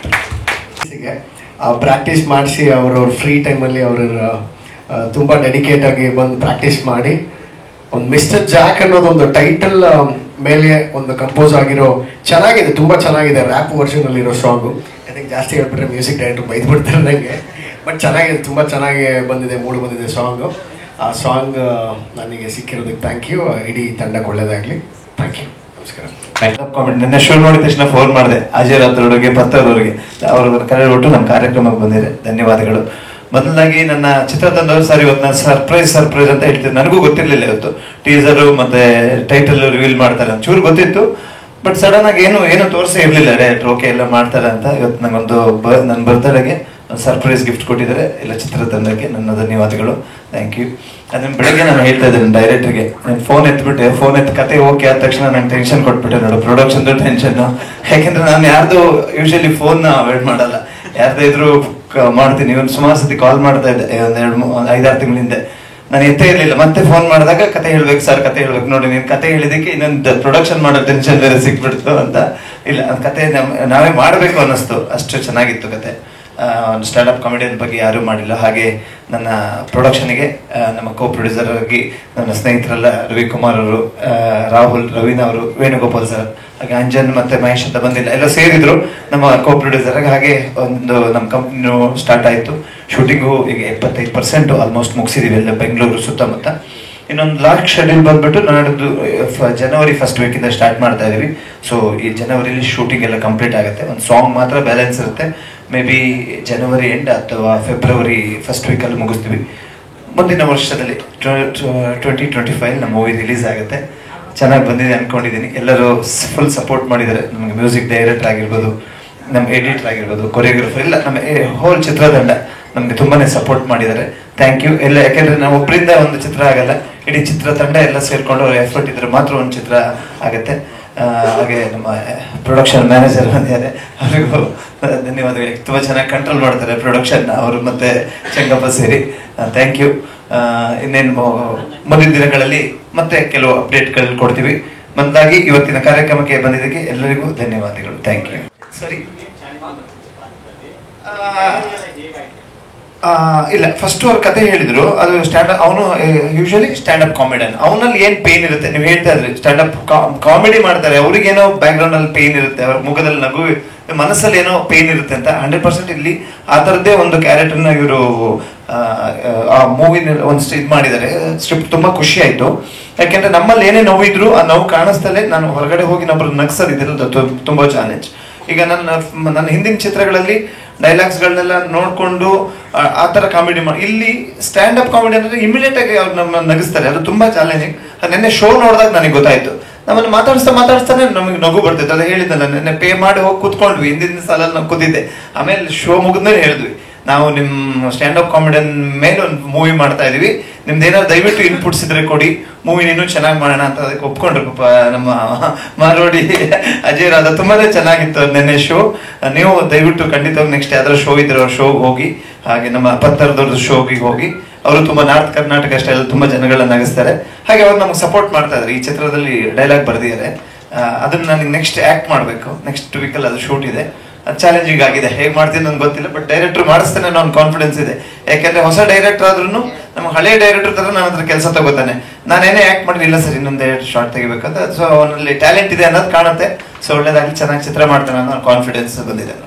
ಪ್ರಾಕ್ಟೀಸ್ ಮಾಡಿಸಿ ಅವ್ರವ್ರ ಫ್ರೀ ಟೈಮಲ್ಲಿ ಅವರು ತುಂಬ ಡೆಡಿಕೇಟ್ ಆಗಿ ಬಂದು ಪ್ರಾಕ್ಟೀಸ್ ಮಾಡಿ ಒಂದು ಮಿಸ್ಟರ್ ಜಾಕ್ ಅನ್ನೋದೊಂದು ಟೈಟಲ್ ಮೇಲೆ ಒಂದು ಕಂಪೋಸ್ ಆಗಿರೋ ಚೆನ್ನಾಗಿದೆ, ತುಂಬ ಚೆನ್ನಾಗಿದೆ. ರ್ಯಾಪ್ ವರ್ಷನಲ್ಲಿರೋ ಸಾಂಗು. ಐ ಥಿಂಕ್ ಜಾಸ್ತಿ ಹೇಳ್ಬಿಟ್ರೆ ಮ್ಯೂಸಿಕ್ ಡೈರೆಕ್ಟರ್ ಬೈದ್ಬಿಡ್ತಾರೆ ನನಗೆ. ಬಟ್ ಚೆನ್ನಾಗಿದೆ, ತುಂಬ ಚೆನ್ನಾಗಿ ಬಂದಿದೆ, ಮೂಡು ಬಂದಿದೆ ಸಾಂಗು. ಆ ಸಾಂಗ್ ನನಗೆ ಸಿಕ್ಕಿರೋದಕ್ಕೆ ಥ್ಯಾಂಕ್ ಯು. ಇಡೀ ತಂಡಕ್ಕೆ ಒಳ್ಳೇದಾಗಲಿ. ಥ್ಯಾಂಕ್ ಯು, ನಮಸ್ಕಾರ. ಕಾಮೆಂಟ್ ನನ್ನ ಶೋ ನೋಡಿದ ತಕ್ಷಣ ಫೋನ್ ಮಾಡಿದೆ ಅಜಯ್ ರಾತ್ರವ್ರಿಗೆ, ಪತ್ರವ್ರಿಗೆ. ಅವರು ಕರೆ ಒಟ್ಟು ನಮ್ಮ ಕಾರ್ಯಕ್ರಮಕ್ಕೆ ಬಂದಿದೆ. ಧನ್ಯವಾದಗಳು. ಮೊದಲಾಗಿ ನನ್ನ ಚಿತ್ರತಂಡವರು ಸರ್ ಇವತ್ತು ನಾನು ಸರ್ಪ್ರೈಸ್ ಅಂತ ಹೇಳ್ತಿದ್ದೆ. ನನಗೂ ಗೊತ್ತಿರಲಿಲ್ಲ ಇವತ್ತು ಟೀಸರು ಮತ್ತೆ ಟೈಟಲ್ ರಿವೀಲ್ ಮಾಡ್ತಾರೆ ಅಂತ. ಚೂರು ಗೊತ್ತಿತ್ತು, ಬಟ್ ಸಡನ್ ಆಗಿ ಏನು ತೋರಿಸೇ ಇರಲಿಲ್ಲ ಡೈರೆಕ್ಟರ್. ಓಕೆ ಎಲ್ಲ ಮಾಡ್ತಾರೆ ಅಂತ. ಇವತ್ತು ನಂಗೊಂದು ನನ್ನ ಬರ್ತ್ಡೇಗೆ ಸರ್ಪ್ರೈಸ್ ಗಿಫ್ಟ್ ಕೊಟ್ಟಿದ್ದಾರೆ ಎಲ್ಲ ಚಿತ್ರತಂಡಕ್ಕೆ. ನನ್ನ ಧನ್ಯವಾದಗಳು, ಥ್ಯಾಂಕ್ ಯು. ಅದನ್ನ ಬೆಳಗ್ಗೆ ನಾನು ಹೇಳ್ತಾ ಇದ್ದೇನೆ ಡೈರೆಕ್ಟರ್ಗೆ, ನಾನು ಫೋನ್ ಎತ್ತಿ ಕತೆ ಓಕೆ ಆದ ತಕ್ಷಣ ನಂಗೆ ಟೆನ್ಷನ್ ಕೊಟ್ಬಿಟ್ಟೆ ನೋಡು, ಪ್ರೊಡಕ್ಷನ್ದು ಟೆನ್ಷನ್ನು. ಯಾಕೆಂದ್ರೆ ನಾನು ಯಾರ್ದು ಯೂಶಲಿ ಫೋನ್ನ ಅವಾಯ್ಡ್ ಮಾಡಲ್ಲ, ಯಾರ್ದು ಇದ್ರು ಮಾಡ್ತೀನಿ. ಇವನು ಸುಮಾರು ಸತಿ ಕಾಲ್ ಮಾಡ್ತಾ ಇದ್ದೆ ಒಂದು 5-6 ತಿಂಗಳ ಹಿಂದೆ. ನಾನು ಎತ್ತೇ ಇರಲಿಲ್ಲ. ಮತ್ತೆ ಫೋನ್ ಮಾಡಿದಾಗ ಕತೆ ಹೇಳ್ಬೇಕು ಸರ್, ಕತೆ ಹೇಳ್ಬೇಕು. ನೋಡಿ ನೀನು ಕತೆ ಹೇಳಿದಕ್ಕೆ ಇನ್ನೊಂದು ಪ್ರೊಡಕ್ಷನ್ ಮಾಡೋ ಟೆನ್ಷನ್ ಬೇರೆ ಸಿಕ್ಬಿಡ್ತು ಅಂತ. ಇಲ್ಲ, ಕತೆ ನಾವೇ ಮಾಡಬೇಕು ಅನ್ನಿಸ್ತು. ಅಷ್ಟು ಚೆನ್ನಾಗಿತ್ತು ಕತೆ. ಒಂದು ಸ್ಟ್ಯಾಂಡಪ್ ಕಾಮಿಡಿಯನ್ ಬಗ್ಗೆ ಯಾರೂ ಮಾಡಿಲ್ಲ. ಹಾಗೆ ನನ್ನ ಪ್ರೊಡಕ್ಷನ್ಗೆ ನಮ್ಮ ಕೋ ಪ್ರೊಡ್ಯೂಸರ್ ಆಗಿ ನನ್ನ ಸ್ನೇಹಿತರೆಲ್ಲ ರವಿಕುಮಾರ್ ಅವರು, ರಾಹುಲ್, ರವೀನಾ ಅವರು, ವೇಣುಗೋಪಾಲ್ ಸರ್, ಹಾಗೆ ಅಂಜನ್ ಮತ್ತೆ ಮಹೇಶ್ ಅಂತ ಬಂದಿಲ್ಲ, ಎಲ್ಲ ಸೇರಿದ್ರು ನಮ್ಮ ಕೋ ಪ್ರೊಡ್ಯೂಸರ್ ಆಗಿ. ಹಾಗೆ ಒಂದು ನಮ್ಮ ಕಂಪ್ನಿನೂ ಸ್ಟಾರ್ಟ್ ಆಯಿತು. ಶೂಟಿಂಗು ಈಗ 75% ಆಲ್ಮೋಸ್ಟ್ ಮುಗಿಸಿದೀವಿ ಎಲ್ಲ ಬೆಂಗಳೂರು ಸುತ್ತಮುತ್ತ. ಇನ್ನೊಂದು ಲಾಸ್ಟ್ ಶೆಡ್ಯೂಲ್ ಬಂದ್ಬಿಟ್ಟು ನಾಡಿದ್ದು ಜನವರಿ ಫಸ್ಟ್ ವೀಕಿಂದ ಸ್ಟಾರ್ಟ್ ಮಾಡ್ತಾ ಇದೀವಿ. ಸೊ ಈ ಜನವರಿಲಿ ಶೂಟಿಂಗ್ ಎಲ್ಲ ಕಂಪ್ಲೀಟ್ ಆಗುತ್ತೆ. ಒಂದು ಸಾಂಗ್ ಮಾತ್ರ ಬ್ಯಾಲೆನ್ಸ್ ಇರುತ್ತೆ. ಮೇ ಬಿ ಜನವರಿ ಎಂಡ್ ಅಥವಾ ಫೆಬ್ರವರಿ ಫಸ್ಟ್ ವೀಕಲ್ಲಿ ಮುಗಿಸ್ತೀವಿ. ಮುಂದಿನ ವರ್ಷದಲ್ಲಿ 2025 ನಮ್ಮ ಮೂವಿ ರಿಲೀಸ್ ಆಗುತ್ತೆ. ಚೆನ್ನಾಗಿ ಬಂದಿದೆ ಅನ್ಕೊಂಡಿದ್ದೀನಿ. ಎಲ್ಲರೂ ಫುಲ್ ಸಪೋರ್ಟ್ ಮಾಡಿದ್ದಾರೆ. ನಮಗೆ ಮ್ಯೂಸಿಕ್ ಡೈರೆಕ್ಟರ್ ಆಗಿರ್ಬೋದು, ನಮ್ಮ ಎಡಿಟರ್ ಆಗಿರ್ಬೋದು, ಕೊರಿಯೋಗ್ರಫರ್, ಇಲ್ಲ ನಮ್ಮ ಹೋಲ್ ಚಿತ್ರತಂಡ ನಮಗೆ ತುಂಬಾನೇ ಸಪೋರ್ಟ್ ಮಾಡಿದ್ದಾರೆ. ಥ್ಯಾಂಕ್ ಯು ಎಲ್ಲ. ಯಾಕೆಂದ್ರೆ ನಾವು ಒಬ್ಬರಿಂದ ಒಂದು ಚಿತ್ರ ಆಗಲ್ಲ, ಇಡೀ ಚಿತ್ರತಂಡ ಎಲ್ಲ ಸೇರ್ಕೊಂಡು ಅವ್ರ ಎಫರ್ಟ್ ಇದ್ರೆ ಮಾತ್ರ ಒಂದು ಚಿತ್ರ ಆಗುತ್ತೆ. ಹಾಗೆ ನಮ್ಮ ಪ್ರೊಡಕ್ಷನ್ ಮ್ಯಾನೇಜರ್ ಬಂದಿದ್ದಾರೆ, ಅವರಿಗೂ ಧನ್ಯವಾದಗಳು. ತುಂಬ ಚೆನ್ನಾಗಿ ಕಂಟ್ರೋಲ್ ಮಾಡ್ತಾರೆ ಪ್ರೊಡಕ್ಷನ್ ಅವರು ಮತ್ತೆ ಚೆಂಗಪ್ಪ ಸೇರಿ. Thank you. ಇನ್ನೇನು ಮುಂದಿನ ದಿನಗಳಲ್ಲಿ ಮತ್ತೆ ಕೆಲವು ಅಪ್ಡೇಟ್ಗಳು ಕೊಡ್ತೀವಿ. ಮೊದಲಾಗಿ ಇವತ್ತಿನ ಕಾರ್ಯಕ್ರಮಕ್ಕೆ ಬಂದಿದ್ದಕ್ಕೆ ಎಲ್ಲರಿಗೂ ಧನ್ಯವಾದಗಳು. Thank you. ಸರಿ, ಇಲ್ಲ, ಫಸ್ಟ್ ಅವ್ರ ಕತೆ ಹೇಳಿದ್ರು. ಅದು ಅವನು ಯೂಶಲಿ ಸ್ಟ್ಯಾಂಡಪ್ ಕಾಮಿಡಿಯನ್. ಅವನಲ್ಲಿ ಏನ್ ಪೇನ್ ಇರುತ್ತೆ ನೀವು ಹೇಳ್ತಾ ಇದ್ರಿ. ಸ್ಟ್ಯಾಂಡಪ್ ಕಾಮಿಡಿ ಮಾಡ್ತಾರೆ, ಅವ್ರಿಗೇನೋ ಬ್ಯಾಕ್ ಗ್ರೌಂಡ್ ಅಲ್ಲಿ ಪೇನ್ ಇರುತ್ತೆ, ಅವ್ರ ಮುಖದಲ್ಲಿ ನಗು, ಮನಸ್ಸಲ್ಲಿ ಏನೋ ಪೇನ್ ಇರುತ್ತೆ ಅಂತ. 100% ಇಲ್ಲಿ ಆ ಥರದ್ದೇ ಒಂದು ಕ್ಯಾರೆಕ್ಟರ್ನ ಇವರು ಆ ಮೂವಿನ ಒಂದು ಇದು ಮಾಡಿದ್ದಾರೆ. ಸ್ಕ್ರಿಪ್ಟ್ ತುಂಬಾ ಖುಷಿ ಆಯ್ತು. ಯಾಕೆಂದ್ರೆ ನಮ್ಮಲ್ಲಿ ಏನೇ ನೋವಿದ್ರು ಆ ನೋವು ಕಾಣಿಸ್ತಲೇ ನಾನು ಹೊರಗಡೆ ಹೋಗಿ ನಮ್ಮನ್ನು ನಗ್ಸೋದು ಇದೆಲ್ಲ ತುಂಬಾ ಚಾಲೆಂಜ್. ಈಗ ನನ್ನ ಹಿಂದಿನ ಚಿತ್ರಗಳಲ್ಲಿ ಡೈಲಾಗ್ಸ್ಗಳನ್ನೆಲ್ಲ ನೋಡ್ಕೊಂಡು ಆ ಥರ ಕಾಮಿಡಿ ಮಾಡಿ, ಇಲ್ಲಿ ಸ್ಟ್ಯಾಂಡಪ್ ಕಾಮಿಡಿ ಅಂದ್ರೆ ಇಮಿಡಿಯೇಟ್ ಆಗಿ ಅವ್ರು ನಮ್ಮ ನಗಿಸ್ತಾರೆ. ಅದು ತುಂಬಾ ಚಾಲೆಂಜಿಂಗ್. ನೆನ್ನೆ ಶೋ ನೋಡಿದಾಗ ನನಗೆ ಗೊತ್ತಾಯ್ತು. ನಮ್ಮನ್ನು ಮಾತಾಡ್ತಾನೆ ನಮಗೆ ನಗು ಬರ್ತೈತೆ. ಅದು ಹೇಳಿದ್ನಲ್ಲ, ನೆನ್ನೆ ಪೇ ಮಾಡಿ ಹೋಗಿ ಕೂತ್ಕೊಂಡ್ವಿ. ಹಿಂದಿನ ಸಾಲಲ್ಲಿ ನಾವು ಕೂತಿದ್ದೆ. ಆಮೇಲೆ ಶೋ ಮುಗಿದ್ಮೇಲೆ ಹೇಳಿದ್ವಿ, ನಾವು ನಿಮ್ಮ ಸ್ಟ್ಯಾಂಡಪ್ ಕಾಮಿಡಿಯನ್ ಮೇಲೆ ಒಂದು ಮೂವಿ ಮಾಡ್ತಾ ಇದೀವಿ, ನಿಮ್ದು ಏನಾದ್ರು ದಯವಿಟ್ಟು ಇನ್ಪುಟ್ಸ್ ಇದ್ರೆ ಕೊಡಿ, ಮೂವಿ ಇನ್ನೂ ಚೆನ್ನಾಗಿ ಮಾಡೋಣ ಅಂತ. ಅದಕ್ಕೆ ಒಪ್ಕೊಂಡ್ರು ಪಾಪ ನಮ್ಮ ಮಾರೋಡಿ ಅಜಯ್ ರಾಧ. ತುಂಬಾನೇ ಚೆನ್ನಾಗಿತ್ತು ನೆನ್ನೆ ಶೋ. ನೀವು ದಯವಿಟ್ಟು ಖಂಡಿತವಾಗಿ ನೆಕ್ಸ್ಟ್ ಯಾವ್ದಾದ್ರು ಶೋ ಇದ್ರೆ ಅವ್ರ ಶೋಗೆ ಹೋಗಿ. ಹಾಗೆ ನಮ್ಮ ಪತ್ತರದವ್ರದ್ದು ಶೋಗೆ ಹೋಗಿ. ಅವರು ತುಂಬಾ ನಾರ್ತ್ ಕರ್ನಾಟಕ ಅಷ್ಟೇ ಎಲ್ಲ ತುಂಬಾ ಜನಗಳನ್ನ ನಗಿಸ್ತಾರೆ. ಹಾಗೆ ಅವ್ರು ನಮ್ಗೆ ಸಪೋರ್ಟ್ ಮಾಡ್ತಾ ಇದ್ದಾರೆ. ಈ ಚಿತ್ರದಲ್ಲಿ ಡೈಲಾಗ್ ಬರೆದಿದ್ದಾರೆ, ಅದನ್ನ ನನಗೆ ನೆಕ್ಸ್ಟ್ ಆಕ್ಟ್ ಮಾಡಬೇಕು. ನೆಕ್ಸ್ಟ್ ವೀಕಲ್ಲಿ ಅದು ಶೂಟ್ ಇದೆ. ಚಾಲೆಂಜಿಂಗ್ ಆಗಿದೆ. ಹೇಗೆ ಮಾಡ್ತೀನಿ ನನ್ಗೆ ಗೊತ್ತಿಲ್ಲ, ಬಟ್ ಡೈರೆಕ್ಟರ್ ಮಾಡಿಸ್ತೇನೆ ಅನ್ನೋ ಒಂದು ಕಾನ್ಫಿಡೆನ್ಸ್ ಇದೆ. ಯಾಕೆಂದ್ರೆ ಹೊಸ ಡೈರೆಕ್ಟರ್ ಆದ್ರೂ ನಮ್ಮ ಹಳೆಯ ಡೈರೆಕ್ಟರ್ ತರ ನನ್ನ ಹತ್ರ ಕೆಲಸ ತಗೋತಾನೆ. ನಾನೇನೇ ಆಕ್ಟ್ ಮಾಡಿದ್ರೆ ಇಲ್ಲ ಸರ್ ಇನ್ನೊಂದು ಶಾರ್ಟ್ ತೆಗಿಬೇಕಂತ. ಸೊ ಅವನಲ್ಲಿ ಟ್ಯಾಲೆಂಟ್ ಇದೆ ಅನ್ನೋದು ಕಾಣುತ್ತೆ. ಸೊ ಒಳ್ಳೇದಾಗಿ ಚೆನ್ನಾಗಿ ಚಿತ್ರ ಮಾಡ್ತಾನೆ ಅನ್ನೋ ಕಾನ್ಫಿಡೆನ್ಸ್ ಬಂದಿದೆ ನನಗೆ.